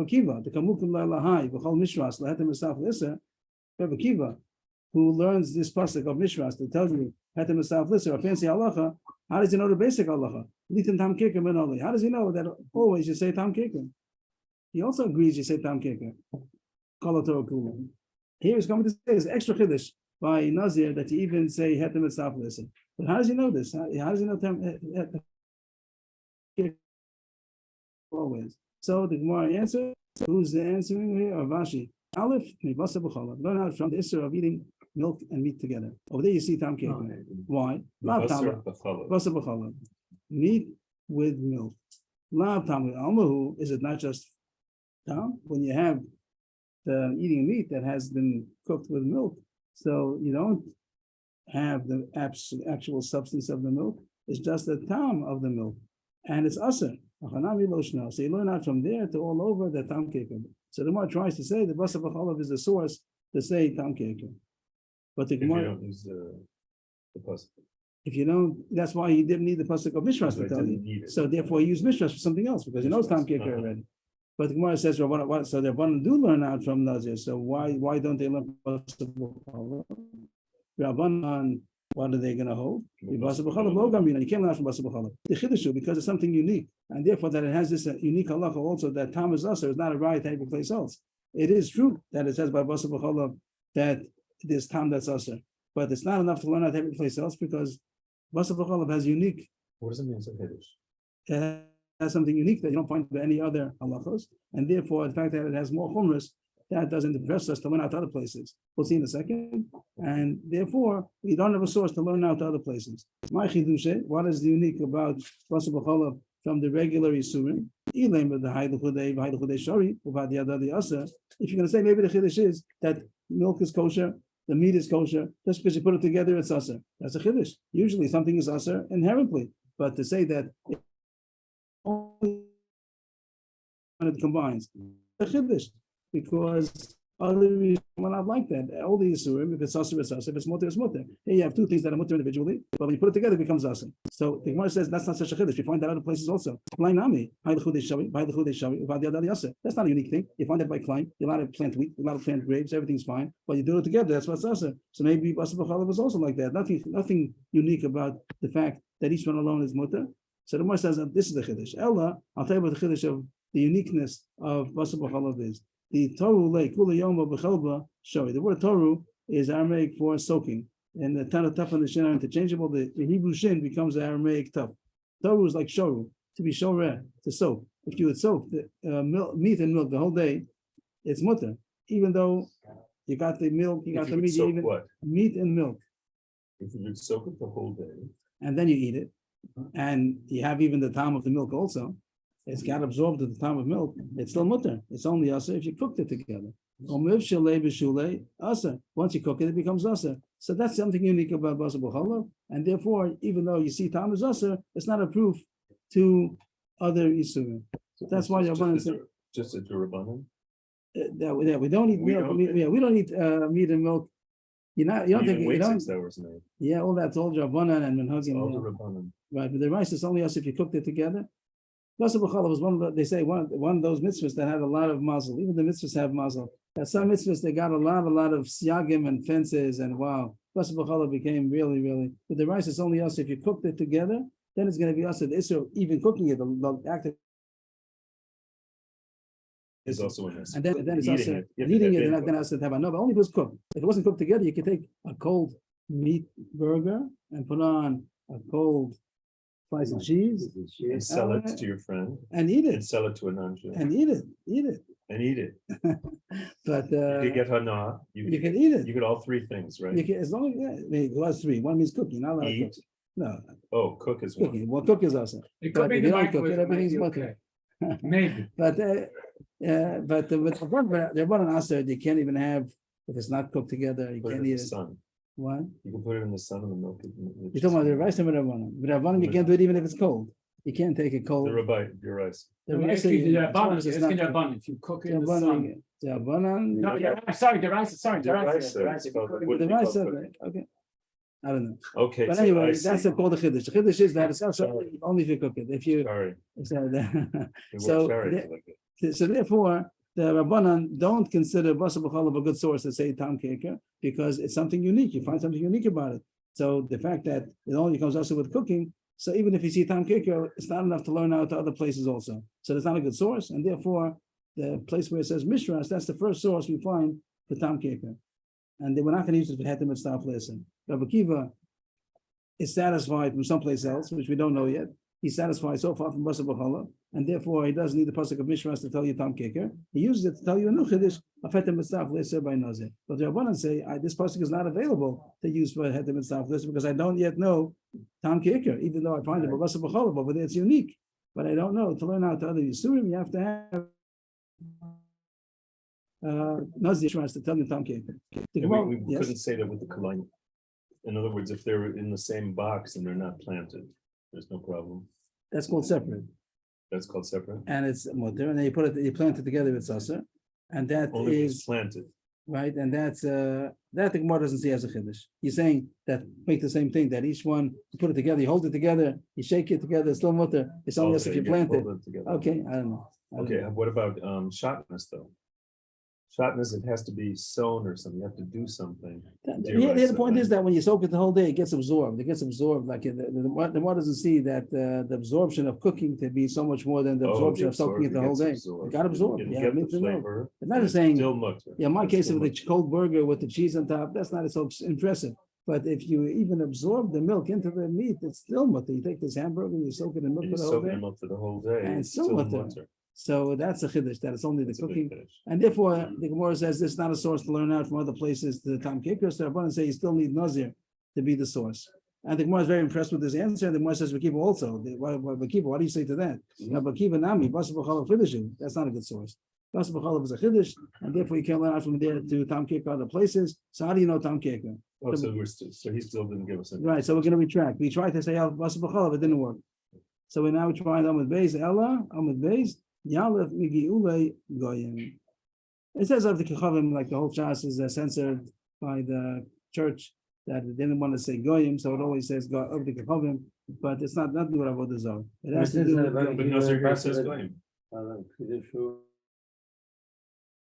Kiva, the kamukim lahai v'chol mishras laheter mitzvah for Isser. Rabbi Kiva, who learns this pasuk of mishras to tell you heter mitzvah for Isser, a fancy halacha. How does he know the basic halacha? Litin tam keker min only. How does he know that always you say tam keker? He also agrees you say tam keker. Kol Torah kula. Here he's coming to say it's extra chiddush by nazir that you even say heter mitzvah for Isser. But how does he know this? How does he know tam keker always? So the Gemara answer. Who's the answering here? Avashi. Aleph mibasa b'cholad. Learn how from the Isser of eating milk and meat together. Over there you see tam keker. Why? Lav tam basa b'cholad. Meat with milk. Lav tam almahu. Is it not just tam? When you have the eating meat that has been cooked with milk, so you don't have the actual substance of the milk. It's just the tam of the milk, and it's aser. So you learn out from there to all over the tam keker. So the Gemara tries to say the basa b'cholav is the source to say tam keker. But the Gemara, if you don't use the pasuk. If you don't, that's why he didn't need the pasuk of mishras to tell you. So therefore, he used mishras for something else because he knows tam keker already. But the Gemara says, so the Rabbanan do learn out from nazir. So why don't they learn pasuk b'cholav? Rabbanan, what are they going to hold? You can't learn out from pasuk b'cholav. The chiddush because it's something unique, and therefore that it has this unique halacha also that tam is usher is not a right to every place else. it is true that it says by Basar B'cholav that there's tam that's usher, but it's not enough to learn out every place else because Basar B'cholav has unique, What does it mean? It's a Kiddush. has something unique that you don't find by any other halachos, and therefore the fact that it has more chumras, that doesn't impress us to learn out to other places. We'll see in a second, and therefore we don't have a source to learn out to other places. My chidushe, what is unique about Basar B'cholav from the regular Yisurim? If you're going to say maybe the chiddush is that milk is kosher, the meat is kosher, just because you put it together, it's aser. That's a chiddush. Usually something is aser inherently, but to say that it only when it combines, a chiddush, because other reasons are not like that. All the Yisurim, if it's aser, it's aser. If it's mutter, it's mutter. Here you have two things that are mutter individually, but when you put it together, it becomes aser. So the Gemara says that's not such a chiddush. You find that other places also. That's not a unique thing. You find that by Klein, you're allowed to plant wheat, you're allowed to plant grapes, everything's fine, but you do it together, that's what's aser. So maybe Basar B'cholav was also like that. Nothing unique about the fact that each one alone is mutter. So the Gemara says that this is the chiddush. Ella, I'll tell you about the chiddush of the uniqueness of Basar B'cholav is. The Toru lake, Kula Yoma B'chelba Shori. The word Toru is Aramaic for soaking. And the Tana Taf and the Shin are interchangeable. The Hebrew Shin becomes the Aramaic Taf. Toru is like Shoru, to be Shoreh, to soak. If you would soak the meat and milk the whole day, it's mutter. Even though you got the milk, you got the meat, even what? meat and milk. If you would soak it the whole day. And then you eat it. And you have even the time of the milk also. It's got absorbed at the time of milk. It's still mutter. It's only aser if you cooked it together. Once you cook it, it becomes aser. So that's something unique about Basar B'cholav. And therefore, even though you see tam is aser, it's not a proof to other Yisurim. That's why Rabbanan said Just a Durabanan? that we don't eat milk. We don't eat meat and milk. You don't think you wait don't. 6 hours a night. Yeah, all that's all Rabbanan and Minhagim. All Durabanan. Right, but the rice is only us if you cooked it together. Basar B'cholav was they say one of those mitzvahs that had a lot of mazel. Even the mitzvahs have mazel. That some mitzvahs they got a lot of siyagim and fences and wow. Basar B'cholav became really. But the rice is only us if you cooked it together. Then it's going to be us at Israel. Even cooking it, the act of Is also in this. and then it's Eating also it. You have to eating have it. input. And then I said have another. Only if it was cooked. If it wasn't cooked together, you could take a cold meat burger and put on a cold slice of cheese And sell it to your friend. and eat it And sell it to a non-Jew. and eat it. And eat it. But You could get hana. you can eat it. You could all three things, right? You can, as long as it was three. One means cooking, not allowed to cook. Eat. No, Oh, cook is one. cooking. Well, cook is also. It But could be if the you don't cook microwave, it, everything's might be mutter. okay. Maybe. But with the Rabbanan Aser, you can't even have if it's not cooked together. You Put it can't in eat the it. sun. What? You can put it in the sun and the milk. You're talking about the rice and Rabbanan. With Rabbanan, you can't do it even if it's cold. You can't take it cold. The rabbi, your rice. The Well, rice it's is- the as long Rabbanan, as it's it's not the cooked. Rabbanan. If you cook it in the Rabbanan, sun. the Rabbanan. No, yeah, sorry, the rice. Sorry, the The rice. rice, The rice. it's called- If you would The be rice, called okay. Okay. I don't know. Okay. But so anyway, I that's see. called the chiddush. The chiddush is that it's also only if you cook it. If you Sorry. so, We So, work sorry the- like it. so therefore, the Rabbanan don't consider Basar B'cholav a good source to say Tam Keker because it's something unique. You find something unique about it. So the fact that it only comes also with cooking, so even if you see Tam Keker, it's not enough to learn out to other places also. So it's not a good source, and therefore the place where it says Mishras, that's the first source we find for Tam Keker. And they were not going to use it for Hetem and Staff lesson. Rabbi Kiva is satisfied from someplace else, which we don't know yet. He's satisfied so far from Basar B'cholav, and therefore he doesn't need the pasuk of Mishras to tell you Tam Keker. He uses it to tell you a new chiddush of Hetem and Staff lesson by nazir. But the Rabbanan say this pasuk is not available to use for Hetem and Staff lesson because I don't yet know Tam Keker, even though I find it by Basar B'cholav over there it's unique. But I don't know to learn out to other Yisurim. You have to have nazir Mishras to tell you Tam Keker. The And Gemara- we yes? couldn't say that with the kalayim. In other words, if they're in the same box and they're not planted, there's no problem. That's called separate. That's called separate. And it's mutter, and then you plant it together with sasa, and that Only if it's is planted. right, and that's that the Gemara doesn't see as a chiddush. He's saying that make the same thing, that each one you put it together, you hold it together, you shake it together, it's still mutter. It's only as if you plant it. Hold it together. Okay, I don't know. I don't Okay, know. what about shatnez though? Shatnez, it has to be sown or something, you have to do something. The point is that when you soak it the whole day, it gets absorbed. It gets absorbed. Like the one doesn't see that the absorption of cooking to be so much more than the absorption of soaking it the whole day. It got absorbed. You Yeah, get the makes it milk. flavor. It's not and just saying. Still mutter. Yeah, in my That's case still of the mutter. cold burger with the cheese on top, that's not so impressive. But if you even absorb the milk into the meat, it's still mutter. You take this hamburger and you soak it in milk And for you the whole soak day. them up for the whole day. And it's still mutter. mutter. So that's a chiddush, that it's only the It's a big cooking. finish. And therefore, the Gemara says this is not a source to learn out from other places to the Tam Kikr. So Rabbanan say you still need nazir to be the source. And the Gemara is very impressed with this answer. And the Gemara says Bakiva also. Bakiva, what do you say to that? Now Bakiva Nami, Basa B'chalav Chiddushim. That's not a good source. Basa B'chalav is a chiddush, and therefore you can't learn out from there to Tam Kikr other places. So how do you know Tam Kikr? Oh, so he still didn't give us a. Right. So we're going to retract. We tried to say Basa B'chalav, it didn't work. So we're now trying Amud Beis Ella Amud Beis. Yalef Migiule Goyim. It says of the Kechavim, like the whole Shas is censored by the church that they didn't want to say Goyim, so it always says of the Kechavim, but it's not nothing with Avodah Zarah. It has to do with But Goyim. Nazir here says Goyim.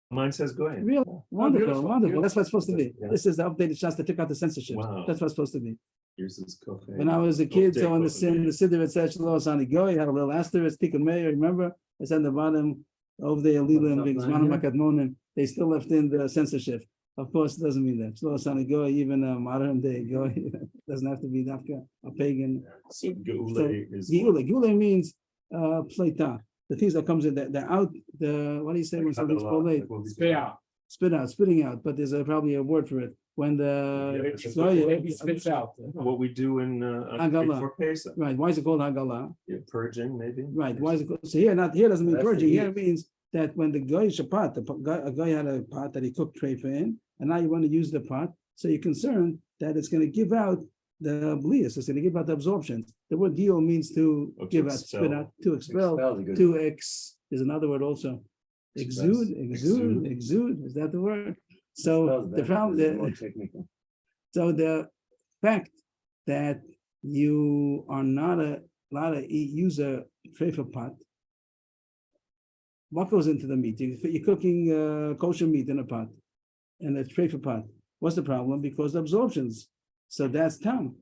Mine says Goyim. Real wonderful, beautiful, wonderful. That's what it's supposed to be. Yeah. This is the updated Shas that took out the censorship. Wow. That's what it's supposed to be. Yours is Kofe. When I was a kid, so on the Kofe. Siddur it said Shelo Asani Goy, had a little asterisk, Tikkun Meir, remember? It's on the bottom of the Alila and Big Zman Makadmonim. They still left in the censorship. Of course, it doesn't mean that. Shelo Asani Goy, even a modern day Goy, doesn't have to be Dafka, a pagan. So Geule is. Geule means plata. The things that comes in, they're out, what do you say when something's late? Spit out. Spitting out, but there's probably a word for it. When Maybe spits out. What we do in Haggalah. before Pesach. right, why is it called Haggalah? Yeah, purging maybe. Right, why is it called? So here doesn't mean That's purging. the Here heat. it means that when the guy shapat, a guy had a pot that he cooked treifa in, and now you want to use the pot, so you're concerned that it's going to give out the blias, it's going to give out the absorptions. The word deal means to Or to give out, expel. spit out, to expel, Expel is a good to there's another word also. Exude, Exude. is that the word? So Expel's the better, problem, it's more technical. so the fact that you are not allowed to use a treifa pot, what goes into the meat? You're cooking kosher meat in a pot, in a treifa pot. What's the problem? Because the absorptions. So that's tam.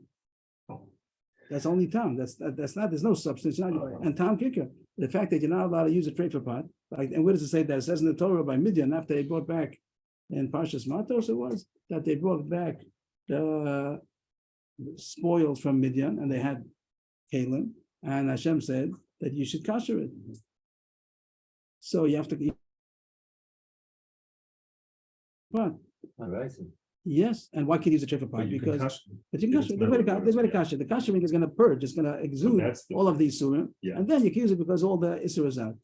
That's only tam. That's not. There's no substance. And tam kicker. The fact that you're not allowed to use a treifa pot, like, and where does it say that? It says in the Torah by Midian after they brought back in Parshas Matos, it was that they brought back the spoils from Midian, and they had kalim, and Hashem said that you should kasher it. So you have to eat. But All right. yes, and why can't you use a treifa pot? But you can Because hush. but you can kasher. There's very kasher. The kashering is going to purge. It's going to exude that's the- all of these surim, Yeah. and then you can use it because all the isser is out.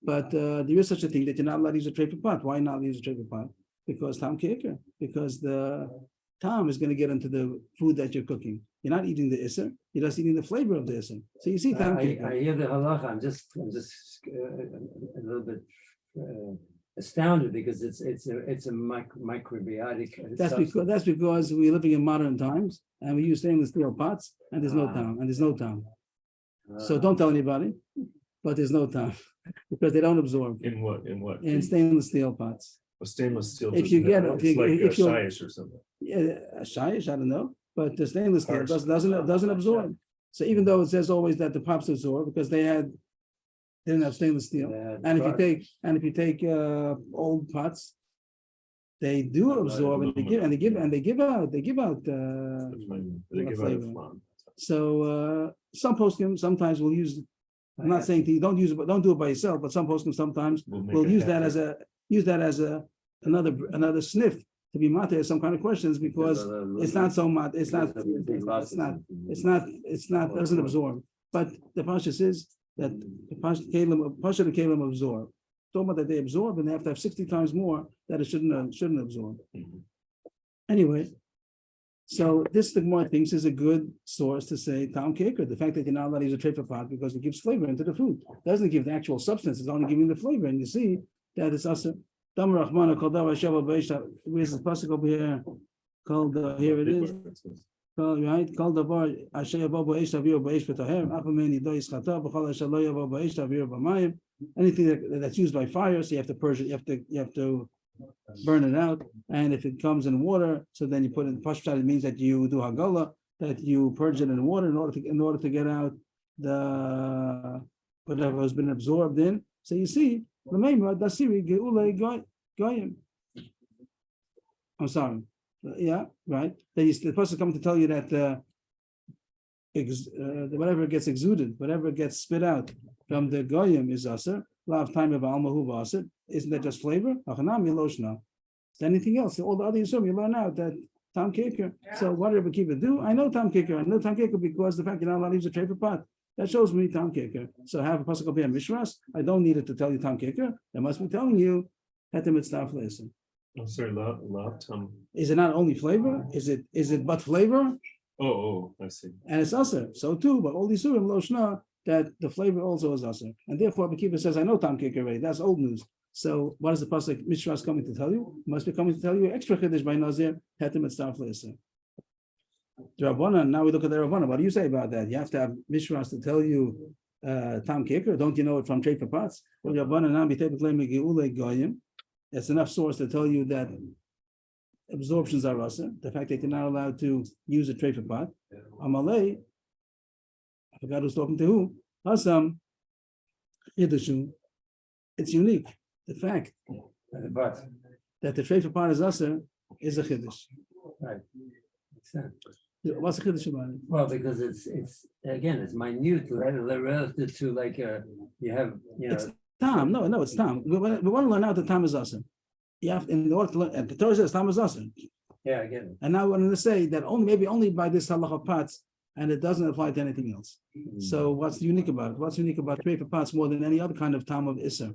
But there is such a thing that you're not allowed to use a treifa pot. Why not use a treifa pot? Because tam kicker. Because the tam is going to get into the food that you're cooking. You're not eating the isser. You're just eating the flavor of the isser. So you see tam kicker. I hear the halacha. I'm just a little bit astounded because it's a microbiotic. That's because we're living in modern times and we use stainless steel pots and there's no Ah. time and there's no time. So don't tell anybody, but there's no time because they don't absorb In what? In what? in stainless steel pots. Well, stainless steel. If you doesn't get- have- if you- it's like if a you're- shish or something. Yeah, shayish, I don't know, but the stainless steel Harsh. doesn't absorb. So even though it says always that the pops absorb because they didn't have stainless steel. And if you take old pots, they do absorb and they give out. They give out flavor. a flan. So some poskim sometimes will use. I'm not saying to don't use it, but don't do it by yourself. But some poskim sometimes We'll make will it use that happen. as another sniff to be mate some kind of questions because it's not so much. It's not doesn't absorb. But the pashas is that the pasha and kalim absorb. Talking about that they absorb and they have to have 60 times more that it shouldn't absorb. Mhm. Anyway, so this the Gemara thinks is a good source to say Tom Kaker. The fact that you're not allowed to use a treifa pot because it gives flavor into the food. Doesn't give the actual substance, it's only giving the flavor. And you see that it's also Dam Rahmana called where's the pasuk over here? Called here it is. Right? Called the bar Asher Yavo B'Eish Tavir B'Eish V'Toher Achameni Lo Yischata B'Chol Asher Lo Yavo B'Eish Tavir B'Mayim. Anything that's used by fire, so you have to purge it. You have to burn it out. And if it comes in water, so then you put it in pashtat, it means that you do hagala, that you purge it in water in order to get out the whatever has been absorbed in. So you see, I'm sorry. Yeah, right. The person coming to tell you that whatever gets exuded, whatever gets spit out from the goyim is aser. Lav time of almahu aser. Isn't that just flavor? Is anything else? All the other yisum you learn out that tam kicker. So what did Akiva do? I know tam kicker. I know tam kicker because the fact you're not allowed to use a tray for pot. That shows me tam kicker. So I have a pasuk of mishras. I don't need it to tell you tam kicker. It must be telling you hetem mitzvah lesson. I'm sorry, lav tam. Is it not only flavor? Is it but flavor? Oh, I see. And it's aser. So too, but all these surim lo shna that the flavor also is aser. And therefore, Akiva says, I know tam kicker already. That's old news. So what is the pasuk mishras coming to tell you? It must be coming to tell you extra chiddush by nazir hetem mitzvah lesson. The Rabbanan, now we look at the Rabbanan. What do you say about that? You have to have mishras to tell you tam kicker. Don't you know it from trade for pots? Well, Rabbanan now be goyim. That's enough source to tell you that absorptions are rasa. The fact that you're not allowed to use a tray for pot. Amalei, I forgot who's talking to who. Hasam, Yiddushu. It's unique. The fact But that the tray for pot is asa is a chiddush. right. Makes sense. What's the chiddush about it? Well, because it's again, it's minute relative to like you have, you know. It's tam. No, it's tam. We want to learn out that tam is asa. You have in order to learn, and the Torah says tam is asa. Yeah, I get it. And now I want to say that only by this halacha pots, and it doesn't apply to anything else. So what's unique about it? What's unique about tray for pots more than any other kind of tam of issa?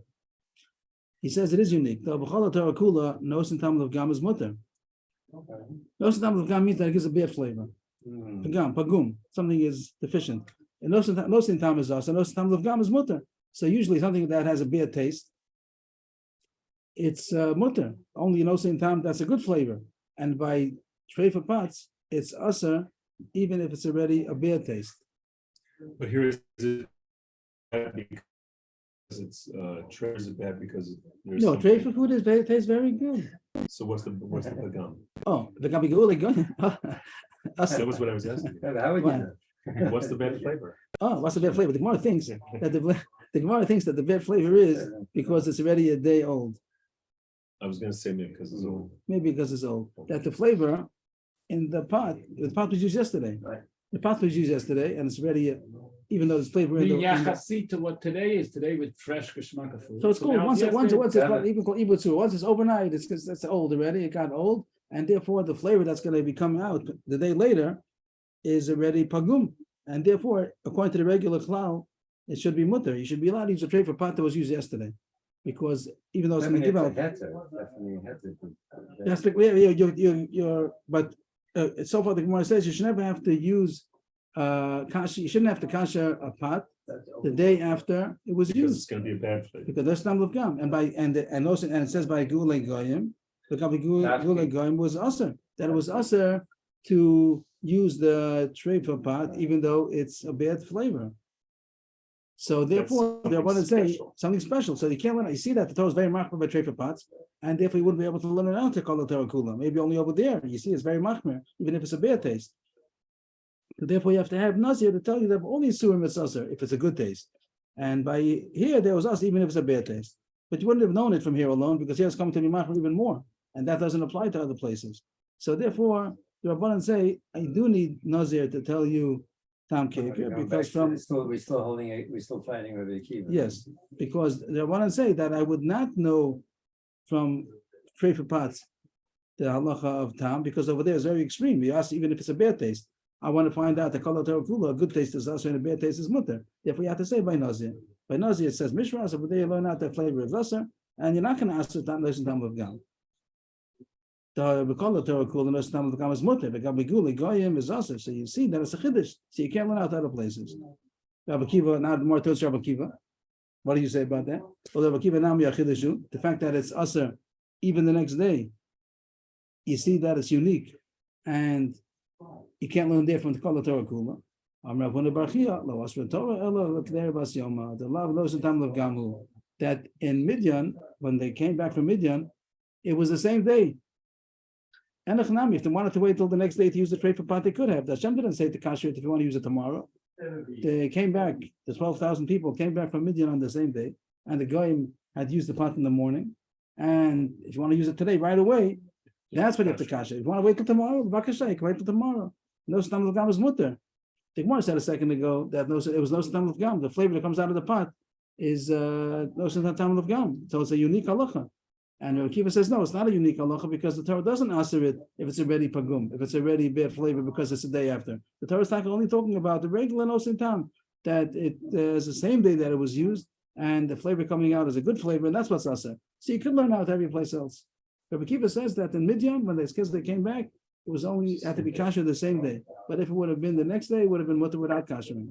He says it is unique. The b'chala Torah kula nosin tam of gam is mutter. Nosin tam of gam means that it gives a bad flavor. Pagam, pagum, something is deficient. And nosin tam is asa, nosin tam of gam is mutter. So usually something that has a bad taste, it's mutter. Only nosin tam that's a good flavor. And by tray for pots, it's asa, even if it's already a bad taste. But here is it bad because it's tray is it bad because there's No, tray something- for food tastes very good. So what's the pagam? Oh, the gabiguli good. That was what I was asking. How would you know? What's the bad flavor? Oh, what's the bad flavor? The Gemara thinks that the Gemara thinks that the bad flavor is because it's already a day old. I was gonna say maybe because it's old. Maybe because it's old. That the flavor in the pot was used yesterday. Right. The pot was used yesterday, and it's already, even though there's flavor in The the. yachasi to what today is today with fresh geschmack of food. So it's cool. now Once yesterday- it's even called ibutsu. Once it's overnight, it's old already. It got old, and therefore the flavor that's going to be coming out the day later is already pagum, and therefore, according to the regular klal, it should be mutter. You should be allowed to use a tray for pot that was used yesterday, because even though it's I going mean, to it's give a out. heter, definitely a heter. Yes, but you're so far the Gemara says you should never have to use kasha. You shouldn't have to kasha a pot the day after it was Because it's used, gonna be a bad flavor. because that's not of gum. And also it says by gulei goyim, the gulei goyim was usher, that it was usher to use the tray for pot even though it's a bad flavor. So therefore, That's they're going to say special. something special. So you can't learn. You see that the Torah is very machmir by tray for pots, and therefore you wouldn't be able to learn it out to call the Torah kula. Maybe only over there. You see, it's very machmir, even if it's a bad taste. So therefore, you have to have nazir to tell you that all these surim is usher if it's a good taste. And by here, there was us even if it's a bad taste. But you wouldn't have known it from here alone because here it's coming to be machmir even more, and that doesn't apply to other places. So therefore, the Rabbanan say, I do need nazir to tell you tam keker because from we're still fighting over the key. yes, because the Rabbanan say that I would not know from tray for pots the halacha of tam because over there is very extreme. We ask even if it's a bad taste. I want to find out the kol Torah kula, a good taste is also and a bad taste is mutter. Therefore, you have to say by nazir. By nazir it says mishras. Over there you learn out the flavor is lesser, and you're not going to ask the tam of gam. The kol Torah kula the tam of gam is mutter. The gabiguli goyim is also. So you see that it's a chiddush. So you can't learn out other places. Rabbi Kiva, now more towards Rabbi Kiva. What do you say about that? Well, Rabbi Kiva now the fact that it's usher even the next day, you see that it's unique, and you can't learn there from the kol Torah kula. That in Midian, when they came back from Midian, it was the same day. And if they wanted to wait till the next day to use the trefa pot, they could have. The Hashem didn't say to kasher it if you want to use it tomorrow. They came back, the 12,000 people came back from Midian on the same day, and the goyim had used the pot in the morning. And if you want to use it today, right away, that's what you have to kasher. If you want to wait till tomorrow, bakasha, you can wait till tomorrow. No stam of gam is mutter. The Gemara said a second ago that it was no stam of gam. The flavor that comes out of the pot is no stam of gam. So it's a unique halacha. And Rabbi Akiva says, no, it's not a unique halacha because the Torah doesn't answer it if it's already pagum, if it's already bad flavor because it's the day after. The Torah is only talking about the regular nosin tam, that it is the same day that it was used, and the flavor coming out is a good flavor, and that's what's asa. So you could learn out every place else. Rabbi Akiva says that in Midian, when they came back, it was only had to be kasher the same day. But if it would have been the next day, it would have been mutter without kashering.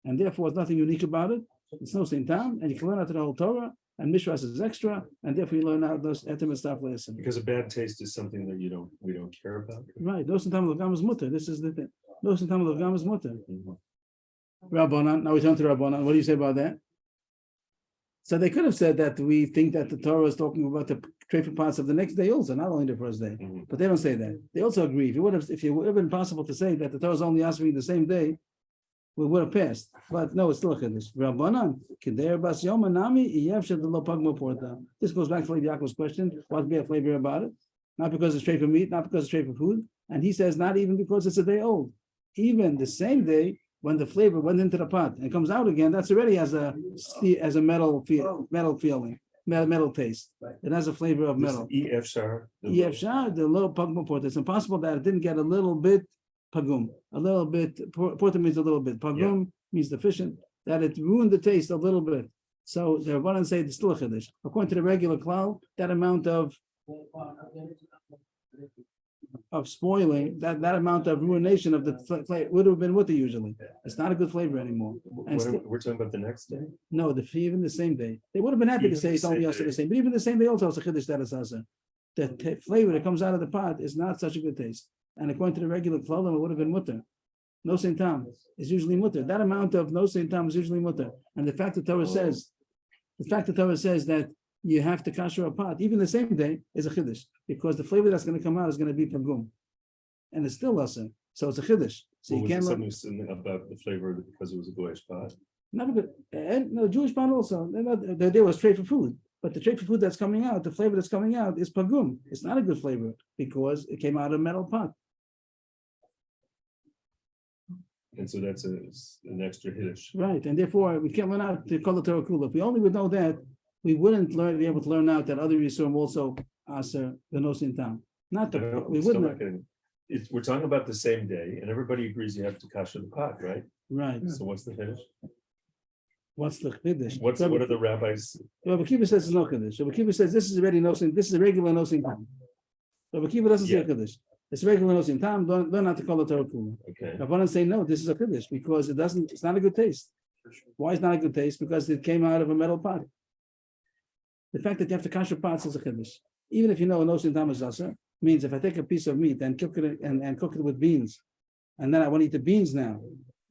And therefore, there's nothing unique about it. It's no same time, and you can learn out the whole Torah. And mishras is extra, and therefore you learn out those etim and stuff lesson. Because a bad taste is something that we don't care about. Right. No sintam l'gam is mutter. This is the thing. No sintam l'gam is mutter. Rabbanan. Now we turn to Rabbanan. What do you say about that? So they could have said that we think that the Torah is talking about the trefa parts of the next day also, not only the first day. But they don't say that. They also agree. If it would have been possible to say that the Torah is only answering the same day, we would have passed, but no, it's still a chiddush. Rabbanan, Keder Bas Yom Anami, Iyev Shel Lo Pagmo Porta. This goes back to Yaakov's question: what's be a flavor about it? Not because it's straight for meat, not because it's straight for food, and he says not even because it's a day old. Even the same day when the flavor went into the pot and comes out again, that's already as a metal feeling, metal taste. It has a flavor of metal. EF Shar. EF Shar, the Lo Pagmo Porta. It's impossible that it didn't get a little bit. Pagum, a little bit. Porta means a little bit. Pagum means deficient. That it ruined the taste a little bit. So the Rabbanan say it's still a chiddush. According to the regular klal, that amount of spoiling, that amount of ruination of the flavor would have been what usually. It's not a good flavor anymore. And We're talking about the next day. No, even the same day. They would have been happy to say it's only also the same. But even the same day also it's a chiddush that is asa. The flavor that comes out of the pot is not such a good taste. And according to the regular clothing, it would have been mutter. No saint tam is usually mutter. That amount of no saint tam is usually mutter. And the fact that Torah says that you have to kasher a pot, even the same day, is a chiddush, because the flavor that's going to come out is going to be pagum, and it's still lesser. So it's a chiddush. So you can't something about the flavor because it was a goyish pot. Not because, and no Jewish pot also. The idea was straight for food. But the trait for food that's coming out, the flavor that's coming out is pagum. It's not a good flavor because it came out of a metal pot. And so that's an extra hiddush. Right, and therefore we can't learn out to call the Torah kula. If we only would know that, we wouldn't be able to learn out that other Yisurim also aser the nosin tam. Not that we wouldn't. We're talking about the same day, and everybody agrees you have to kasher the pot, right? Right. So what's the hiddush? What's the chiddush? What are the rabbis? Rabbi Akiva says it's no chiddush. Rabbi Akiva says this is already nosin. This is a regular nosin tam. Rabbi Akiva doesn't say chiddush. It's regular nosin tam. Don't have to call the Torah kula. Okay. Rabbanan say no. This is a chiddush because it doesn't. It's not a good taste. Why is not a good taste? Because it came out of a metal pot. The fact that you have to kasher pots is a chiddush. Even if you know a nosin tam is asa, means if I take a piece of meat and cook it and cook it with beans, and then I want to eat the beans now,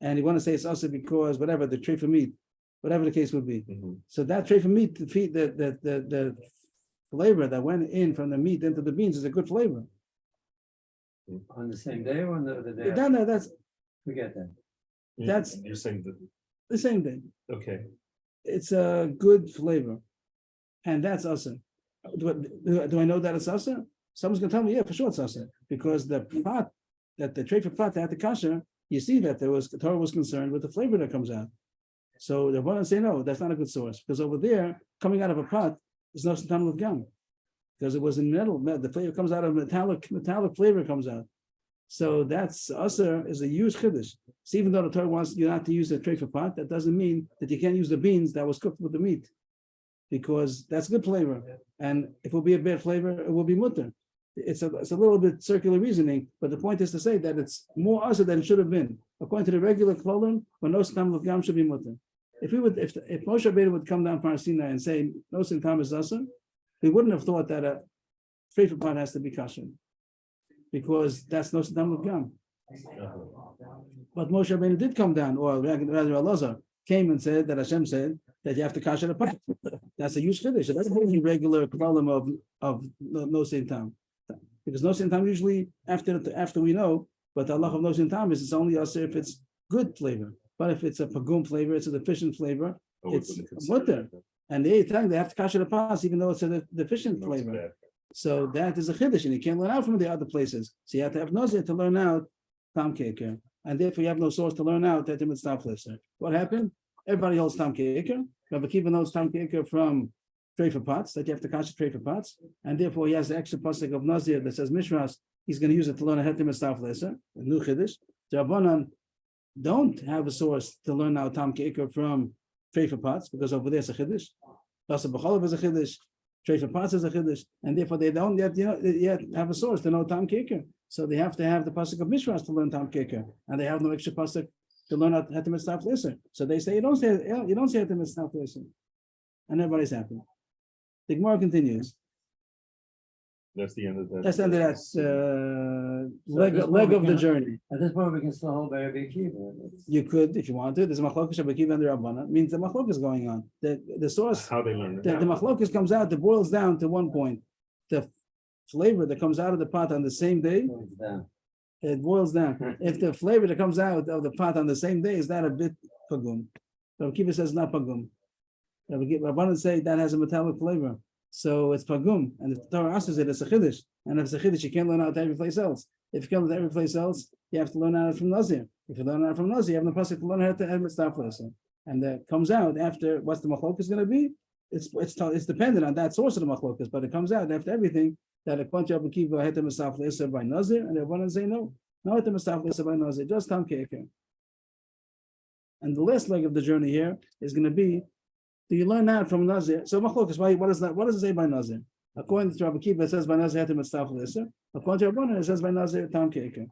and you want to say it's asa because whatever the tray for meat, whatever the case would be. Mm-hmm. So that tray for meat, the flavor that went in from the meat into the beans is a good flavor. On the same day or on the other day? No, that's Forget that. That's- You're saying that. the same thing. Okay. It's a good flavor, and that's asa. Do I know that it's asa? Someone's gonna tell me, yeah, for sure it's asa, because the pot that the tray for pot that had the kasher, you see that the Torah was concerned with the flavor that comes out. So the one say no, that's not a good source, because over there, coming out of a pot is no stam of gum, because it was in metal. The flavor comes out of metallic flavor comes out. So that's asa is a huge chiddush. So even though the Torah wants you not to use the tray for pot, that doesn't mean that you can't use the beans that was cooked with the meat, because that's good flavor. And if it will be a bad flavor, it will be mutter. It's a little bit circular reasoning, but the point is to say that it's more asa than it should have been. According to the regular klolim, when no stam of gam should be mutter. If Moshe Rabbeinu would come down from Sinai and say no stam is asa, we wouldn't have thought that a tray for pot has to be kasher, because that's no stam of gam. But Moshe Rabbeinu did come down, or rather Elazar came and said that Hashem said that you have to kasher the pot. That's a huge chiddush. That's a regular problem of no same time, because no same time usually after we know. But the Allah of no same time is it's only us if it's good flavor. But if it's a pagum flavor, it's a deficient flavor. Oh, It's wouldn't consider mutter. that. And they have to kasher the pas, even though it's a deficient No, it's flavor. bad. So that is a chiddush, and you can't learn out from the other places. So you have to have nazir to learn out tam keker, and therefore you have no source to learn out that it's tam lister. What happened? Everybody holds tam keker. Rabbi Kiva knows tam keker from trefa pots, that you have to kasher trefa pots, and therefore he has the extra pasuk of nazir that says mishras. He's going to use it to learn a hetem and lister, a new chiddush. The Rabbanan don't have a source to learn out tam keker from trefa pots, because over there it's a chiddush. Basa b'cholav is a chiddush. Trefa pots is a chiddush, and therefore they don't yet have a source to know tam keker. So they have to have the pasuk of mishras to learn tam keker, and they have no extra pasuk to learn out hetem and lister. So they say you don't say hetem and lister, and everybody's happy. The Gemara continues. That's the end of that. That's the end of that leg of the journey. At this point, we can still hold by Rabbi Akiva. You could, if you want to. There's a machlokas Rabbi Akiva and the Rabbana. Means the machlokas is going on. The source, How they learn it. the machlokas comes out. It boils down to one point. The flavor that comes out of the pot on the same day, it boils down. If the flavor that comes out of the pot on the same day is that a bit pagum, Rabbi Akiva says not pagum. Rabbana say that has a metallic flavor. So it's pagum, and if the Torah asks it, it's a chiddush. And if it's a chiddush, you can't learn out every place else. If you can't learn every place else, you have to learn out from nazir. If you learn out from nazir, you have no pasuk to learn how to have mitzvah. And that comes out after what's the machlokas going to be. It's dependent on that source of the machlokas, but it comes out after everything that according to Rabbi Kiva had to mitzvah by nazir, and everyone say no had to mitzvah by nazir, just tam keker. And the last leg of the journey here is going to be. Do you learn that from Nazir? So machlokas, what does that? What does it say by Nazir? According to Rabbi Kiva, it says by Nazir hetem mitzvah l'isser. According to Rabbanan, it says by Nazir tam keker.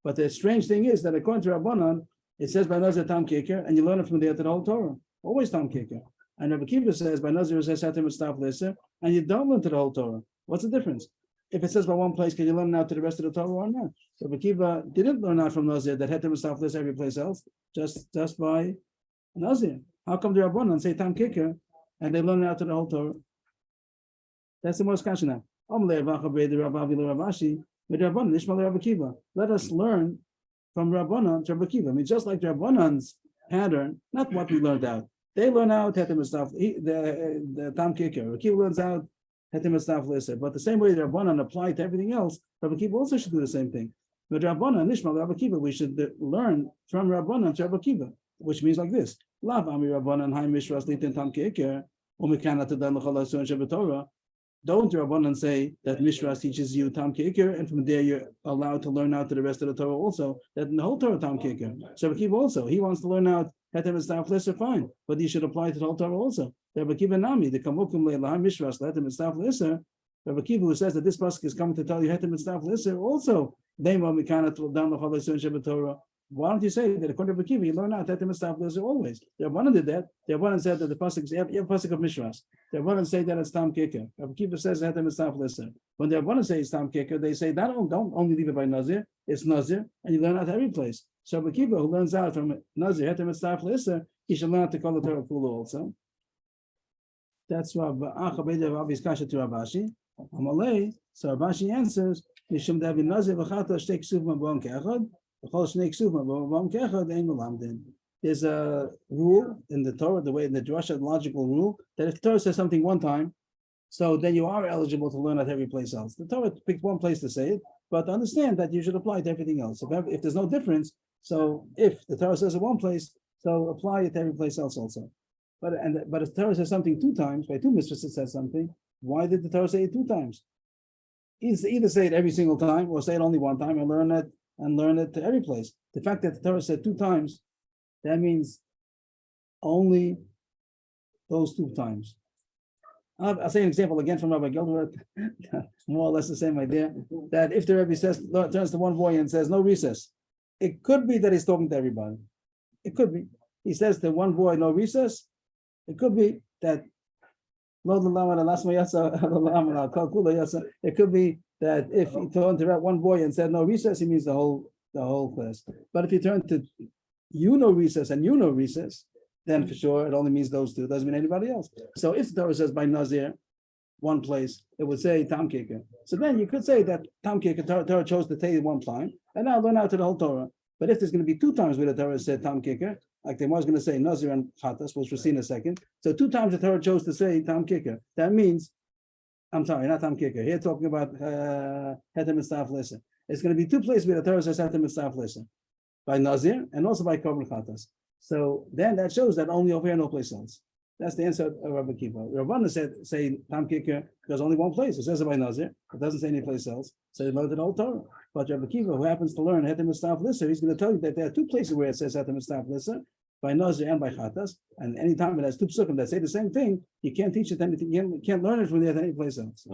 But the strange thing is that according to Rabbanan, it says by Nazir tam keker, and you learn it from there to the whole Torah. Always tam keker. And Rabbi Kiva says by Nazir it says hetem mitzvah l'isser, and you don't learn to the whole Torah. What's the difference? If it says by one place, can you learn out to the rest of the Torah or not? So Rabbi Kiva didn't learn out from Nazir that hetem mitzvah l'isser every place else, just by Nazir. How come the Rabbanan say tam kicker and they learn it out to the whole Torah? That's the most question now. Let us learn from Rabbanan to Rabbi Kiva. I mean, just like the Rabbanan's pattern, not what we learned out. They learn out hetem and stuff. The tam kicker. Rabbi Kiva learns out hetem and stuff. But the same way the Rabbanan applied to everything else, Rabbi Kiva also should do the same thing. But Rabbanan, Nishma, Rabbi Kiva, we should learn from Rabbanan to Rabbi Kiva, which means like this. Lav ami Rabbanan hai mishras litin tam keker umikana tadan l'chalasun shebetorah. Don't Rabbanan say that mishras teaches you tam keker, and from there you're allowed to learn out to the rest of the Torah also. That in the whole Torah tam keker. So Rabbi Kiva also, he wants to learn out hetem and staff lesser, fine, but he should apply to the whole Torah also. Rabbi Kiva nami the kamukum le'lah mishras hetem and staff lesser. Rabbi Kiva, who says that this pasuk is coming to tell you hetem and staff lesser, also deima mikana tadan l'chalasun shebetorah. Why don't you say that according to Rabbi Kiva, you learn out hetem and staff lesser always? The Rabbanan did that. The Rabbanan said that the pasuk is you have a pasuk of mishras. The Rabbanan say that it's tam keker. Rabbi Kiva says hetem and staff lesser. When the Rabbanan say it's tam keker, they say that don't only leave it by nazir. It's nazir, and you learn out every place. So Rabbi Kiva, who learns out from nazir hetem and staff lesser, he should learn out to call the Torah kula also. That's Rabbi Achabedev Kasha to Rabashi. Amalei. So Rabashi answers, Mishum Davi Nazir v'chata shtei ksuvim b'om ke'echad. There's a rule in the Torah, the way in the Drasha logical rule, that if the Torah says something one time, so then you are eligible to learn at every place else. The Torah picked one place to say it, but understand that you should apply it to everything else. If there's no difference, so if the Torah says it one place, so apply it to every place else also. But if the Torah says something two times, by two mitzvahs it says something, why did the Torah say it two times? Either say it every single time or say it only one time and learn it to every place. The fact that the Torah said two times, that means only those two times. I'll say an example again from Rabbi Gilbert, more or less the same idea, that if the Rebbe turns to one boy and says, no recess, it could be that he's talking to everybody. It could be. He says to one boy, no recess. It could be that it could be that if he turned to one boy and said no recess, he means the whole class. But if you turn to you know recess and you know recess, then for sure it only means those two. It doesn't mean anybody else. So if the Torah says by nazir, one place, it would say tam kicker. So then you could say that tam kicker Torah chose to take one time, and now learn out to the whole Torah. But if there's going to be two times where the Torah said tam kicker, like they was going to say nazir and chatas, which we'll see in a second. So two times the Torah chose to say tam kicker. That means, I'm sorry, not tam kicker. Here talking about hetem and staff listen. It's going to be two places where the Torah says hetem and staff listen, by nazir and also by korban chatas. So then that shows that only over here, no place else. That's the answer of Rabbi Kiva. Rabbanah said, say tam kicker, because only one place. It says it by nazir. It doesn't say any place else. So he learned the whole Torah. But Rabbi Kiva, who happens to learn hetem and staff listen, he's going to tell you that there are two places where it says hetem and staff listen, by nazir and by chatas. And anytime it has two psukim that say the same thing, you can't teach it anything. You can't learn it from there to any place else.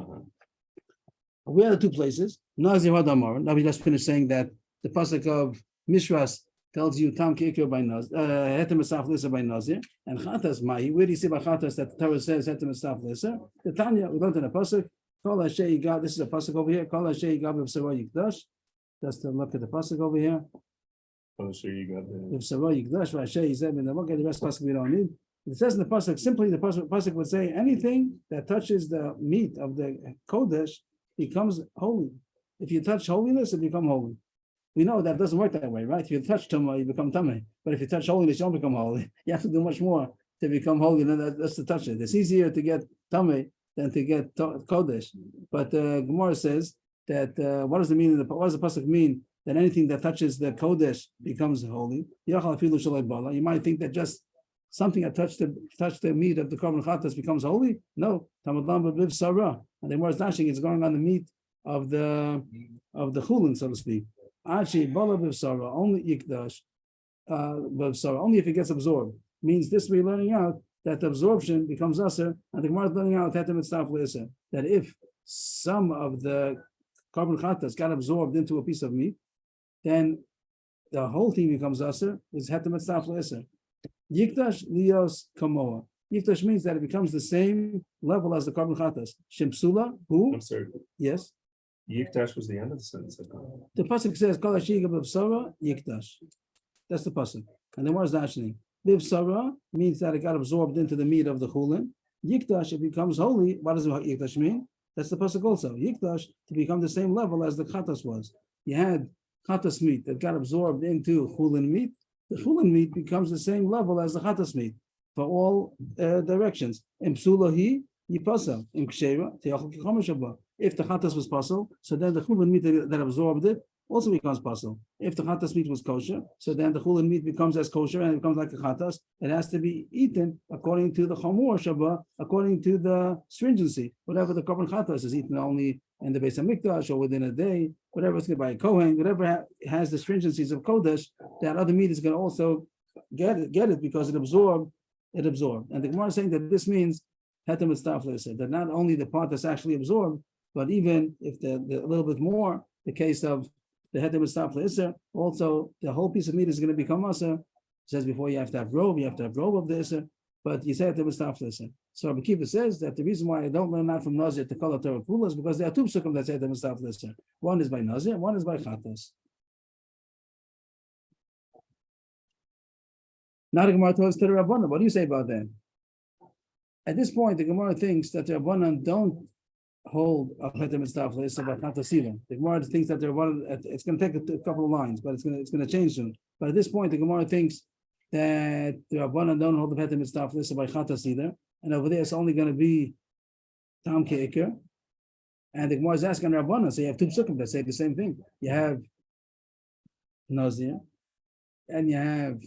Where are the two places? Nazir Hadamar. Now we just finished saying that the pasuk of Mishras tells you tam kicker by nazir, hetem esaf lisa by nazir, and chatas mahi. Where do you see by chatas that the Torah says hetem esaf lisa? The Tanya we learned in the pasuk. Kol Hashem Yigab. This is a pasuk over here. Kol Hashem Yigab b'Sarah Yikdash. Just to look at the pasuk over here. I'm sure you got that. B'Sarah Yikdash v'Hashem Yizem. And look at the rest pasuk we don't need. It says in the pasuk simply the pasuk would say anything that touches the meat of the kodesh becomes holy. If you touch holiness, it becomes holy. We know that doesn't work that way, right? If you touch tumah, you become tummy. But if you touch holiness, you don't become holy. You have to do much more to become holy than that's to touch it. It's easier to get tummy than to get kodesh. But Gemara says that what does the meaning? What does the pasuk mean? That anything that touches the kodesh becomes holy. You might think that just something that touched the meat of the korban chatas becomes holy. No, and the Gemara is dashing. It's going on the meat of the chulin, so to speak. Actually, only yikdash, only if it gets absorbed. Means this we're learning out that the absorption becomes usher, and the Gemara is learning out that if some of the korban chatas got absorbed into a piece of meat, then the whole thing becomes usher. Is hetem etzaf le'eser. Yikdash lios kamoa. Yikdash means that it becomes the same level as the korban chatas. Shemsula, who? I'm sorry. Yes. Yikdash was the end of the sentence. The pasuk says, "Kol hashigab b'sara yikdash." That's the pasuk. And then what is the actually? B'sara means that it got absorbed into the meat of the chulin. Yikdash, it becomes holy. What does yikdash mean? That's the pasuk also. Yikdash to become the same level as the chatas was. You had chatas meat that got absorbed into chulin meat. The chulin meat becomes the same level as the chatas meat for all directions. In psulahi yipasa in ksheva te'achal k'chomesh. If the chatas was pasul, so then the chulin meat that absorbed it also becomes pasul. If the chatas meat was kosher, so then the chulin meat becomes as kosher and it becomes like a chatas. It has to be eaten according to the chomor shabbat, according to the stringency. Whatever the korban chatas is eaten only in the Beis Hamikdash or within a day, whatever it's going to by a kohen, whatever has the stringencies of kodesh, that other meat is going to also get it because it absorbed. And the Gemara is saying that this means hetem etzaf le'eser, that not only the part that's actually absorbed, but even if the a little bit more, the case of the hetem etzaf le'eser, also the whole piece of meat is going to become aser. It says before you have to have robe of the iser, but you say hetem etzaf le'eser. So Rabbi Kiva says that the reason why I don't learn that from nazir to kol Torah kula is because there are two psukim that say hetem etzaf le'eser. One is by nazir, one is by chatas. Now the Gemara tells to the Rabbanan. What do you say about that? At this point, the Gemara thinks that the Rabbanan don't hold a hetem etzaf le'eser by chatas even. The Gemara thinks that the Rabbanan, it's going to take a couple of lines, but it's going to change soon. But at this point, the Gemara thinks that the Rabbanan don't hold the hetem etzaf le'eser by chatas either, and over there it's only going to be tam ke'eker. And the Gemara is asking the Rabbanan, so you have two psukim that say the same thing. You have nazir, and you have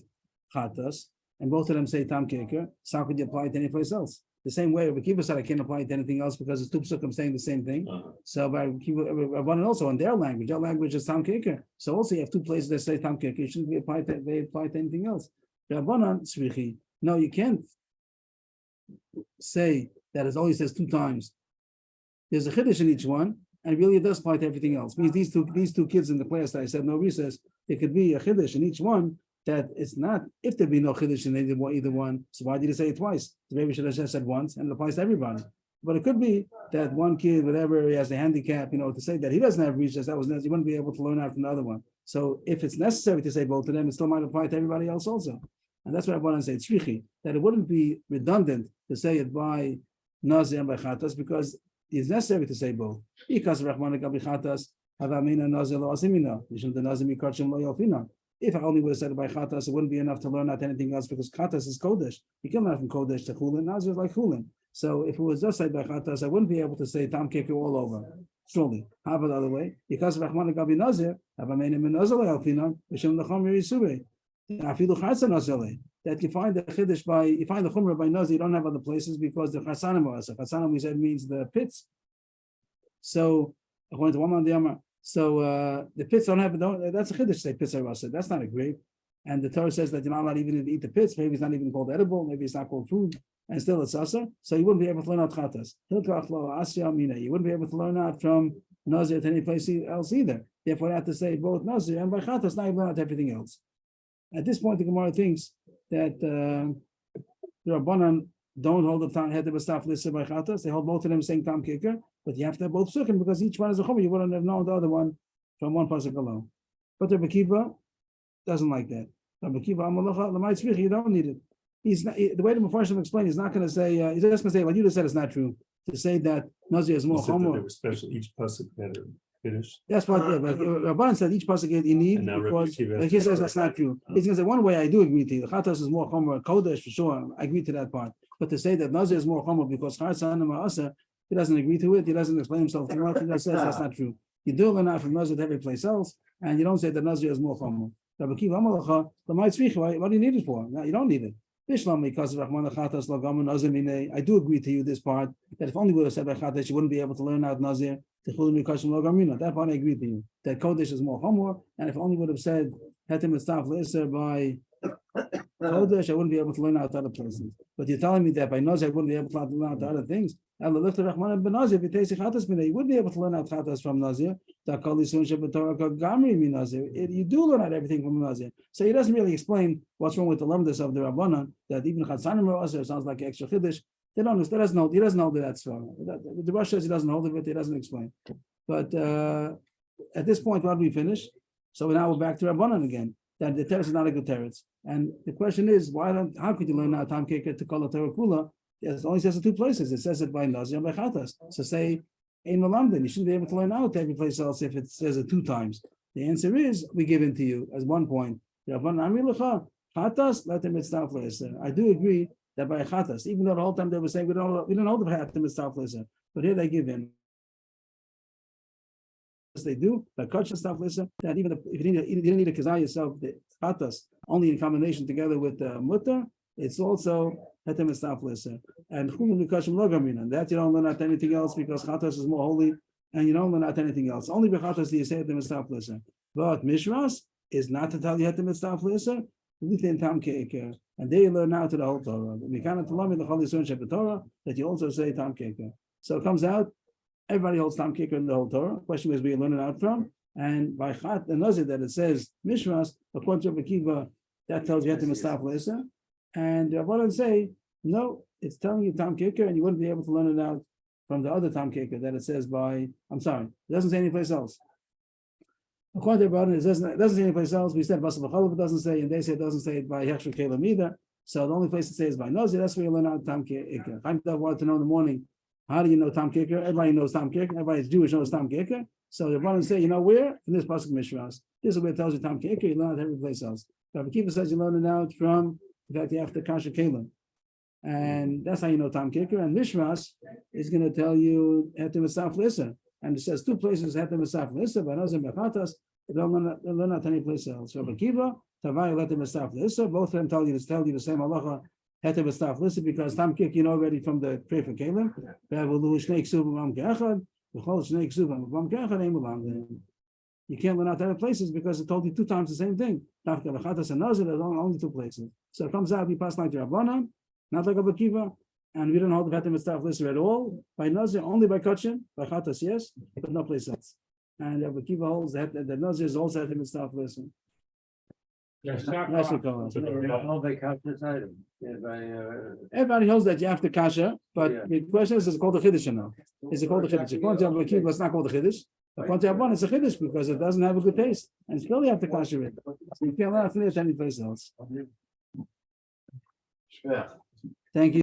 chatas, and both of them say tam ke'eker. So how could you apply it to any place else? The same way Rabbi Kiva said I can't apply it to anything else because it's two psukim saying the same thing. So by Rabbanan also in their language is tam ke'eker. So also you have two places that say tam ke'eker. It shouldn't be applied to anything else. Rabbanan tzrichi. No, you can't say that it only says two times. There's a chiddush in each one, and really it does apply to everything else. Means these two kids in the class that I said no recess, it could be a chiddush in each one. That it's not, if there be no chiddush in either one, so why did he say it twice? So maybe we should have just said once, and it applies to everybody. But it could be that one kid, whatever, he has a handicap, to say that he doesn't have recess, he wouldn't be able to learn out from the other one. So if it's necessary to say both of them, it still might apply to everybody else also. And that's what I want to say, tzrichi, that it wouldn't be redundant to say it by nazir and by chatas, because it's necessary to say both. Because Rahman gabi chatas, havamina nazir lo asimina, mishum the nazir mikachim lo yofina. If I only would have said it by chatas, it wouldn't be enough to learn out anything else, because chatas is kodesh. You can learn from kodesh to chulin, nazir is like chulin. So if it was just said by chatas, I wouldn't be able to say tam keker all over. Surely. How about the other way? Because Rahman gabi nazir, havamina min nazir lo yofina, mishum the chom yirisure. That you find the chiddush by, you find the chumrah by nazir, you don't have other places, because the chasanim are also. Chasanim, we said, means the pits. So according to one man the Amar, so the pits don't have, that's a chiddush, say pits are rasa. That's not a grape. And the Torah says that you're not allowed even to eat the pits. Maybe it's not even called edible. Maybe it's not called food, and still it's asa. So you wouldn't be able to learn out chatas. You wouldn't be able to learn out from nazir to any place else either. Therefore, you have to say both nazir and by chatas. Now you learn out everything else. At this point, the Gemara thinks that the Rabbanan don't hold the time head of a staff listed by chatas. They hold both of them saying tam kicker, but you have to have both psukim, because each one is a chumrah. You wouldn't have known the other one from one pasuk alone. But the Bekiva doesn't like that. The Bekiva amalacha l'may tzrichi, you don't need it. He's not, the way the Mepharshim explain, he's not going to say. He's just going to say what you just said is not true. To say that nazir is more You said that chomer. they were special, each pasuk had a finish. That's what, yeah, but Rabbanan said each pasuk you need, And now because Rabbi Akiva like he says that's not true. He's going to say one way I do agree to you. The chatas is more chomer kodesh for sure. I agree to that part. But to say that nazir is more chomer because chatas and asa, he doesn't agree to it. He doesn't explain himself. He just says that's not true. You do learn out from nazir to every place else, and you don't say that nazir is more chomer. Rabbi Akiva amalacha l'may tzrichi. What do you need it for? No, you don't need it. I do agree to you this part, that if only would have said by chatas, you wouldn't be able to learn out nazir. That part I agree to you. That kodesh is more chomer, and if only would have said hetem and staff lesser by kodesh, I wouldn't be able to learn out other places. But you're telling me that by nazir I wouldn't be able to learn out other things. You wouldn't be able to learn out chatas from nazir. You do learn out everything from nazir. So he doesn't really explain what's wrong with the lemdus of the Rabbanan, that even chasanim or asr sounds like extra chiddush. He doesn't know that that's wrong. The Rosh says he doesn't hold of it. He doesn't explain. But at this point, what we finish? So now we're back to Rabbanan again. That the teretz is not a good teretz. And the question is, how could you learn now tam keker to call a Torah kula? It only says it two places. It says it by nazir and by chatas. So say ein malamdin. You shouldn't be able to learn out every place else if it says it two times. The answer is we give in to you as one point. Chatas let them staff lesser. I do agree that by chatas, even though the whole time they were saying we don't hold the hatem and staff lesser, but here they give in. They do by kach and staff lesser. That even if you didn't need a kazah yourself, the chatas only in combination together with the mutter, it's also hetem and staff lesser. And chulun mikashim logamin, and that you don't learn out anything else because chatas is more holy, and you don't learn out anything else. Only by chatas do you say hetem and staff lesser. But mishras is not to tell you hetem and staff lesser. And they learn now to the whole Torah. We cannot tell me the Holy Torah that you also say tam keker. So it comes out, everybody holds tam keker in the whole Torah. Question is where you learn it out from. And by chat and nazir that it says mishras, according to Rabbi Akiva, that tells you hetem staff lesa. And Rabbanan say no, it's telling you tam keker, and you wouldn't be able to learn it out from the other tam keker that it says by. I'm sorry, it doesn't say anyplace else. According to Rabbanan, it doesn't say anyplace else. We said Basal B'Chalav, it doesn't say, and they say it doesn't say it by Hechsher Kelam either. So the only place it says by nazir, that's where you learn out tam keker. I wanted to know in the morning, how do you know tam keker? Everybody knows tam keker. Everybody's Jewish knows tam keker. So the Rabbanan say, you know where? In this pasuk mishras. This is where it tells you tam keker. You learn it every place else. Rabbi Akiva says you learn it out from the fact you have to kasher kelim, and that's how you know tam keker. And mishras is going to tell you hetem esaf lisa, and it says two places hetem esaf lisa, but nazir bechatas. You don't learn out any place else. Rabbi Akiva tavai letem esaf lisa. Both of them tell you the same halacha hetem esaf lisa because tam keker you know already from the prayer for kelim. You can't learn out other places because it told you two times the same thing. There's only two places. So it comes out, we pass like the Rabbanan, not like Rabbi Akiva, and we don't hold the Hetem and Staff Lister at all. By Nazir, only by Kachin, by Chatas, yes, but no place else. And Rabbi Akiva holds that the Nazir is also Hetem and Staff Lister. Everybody holds that you have to kasha, but the question is it called a chiddush or not? Is it called a chiddush? According to Rabbi Akiva, it's not called a chiddush. According to Rabbanan, it's a chiddush because it doesn't have a good taste, and still you have to kasha it. So you can't learn it any place else. Thank you.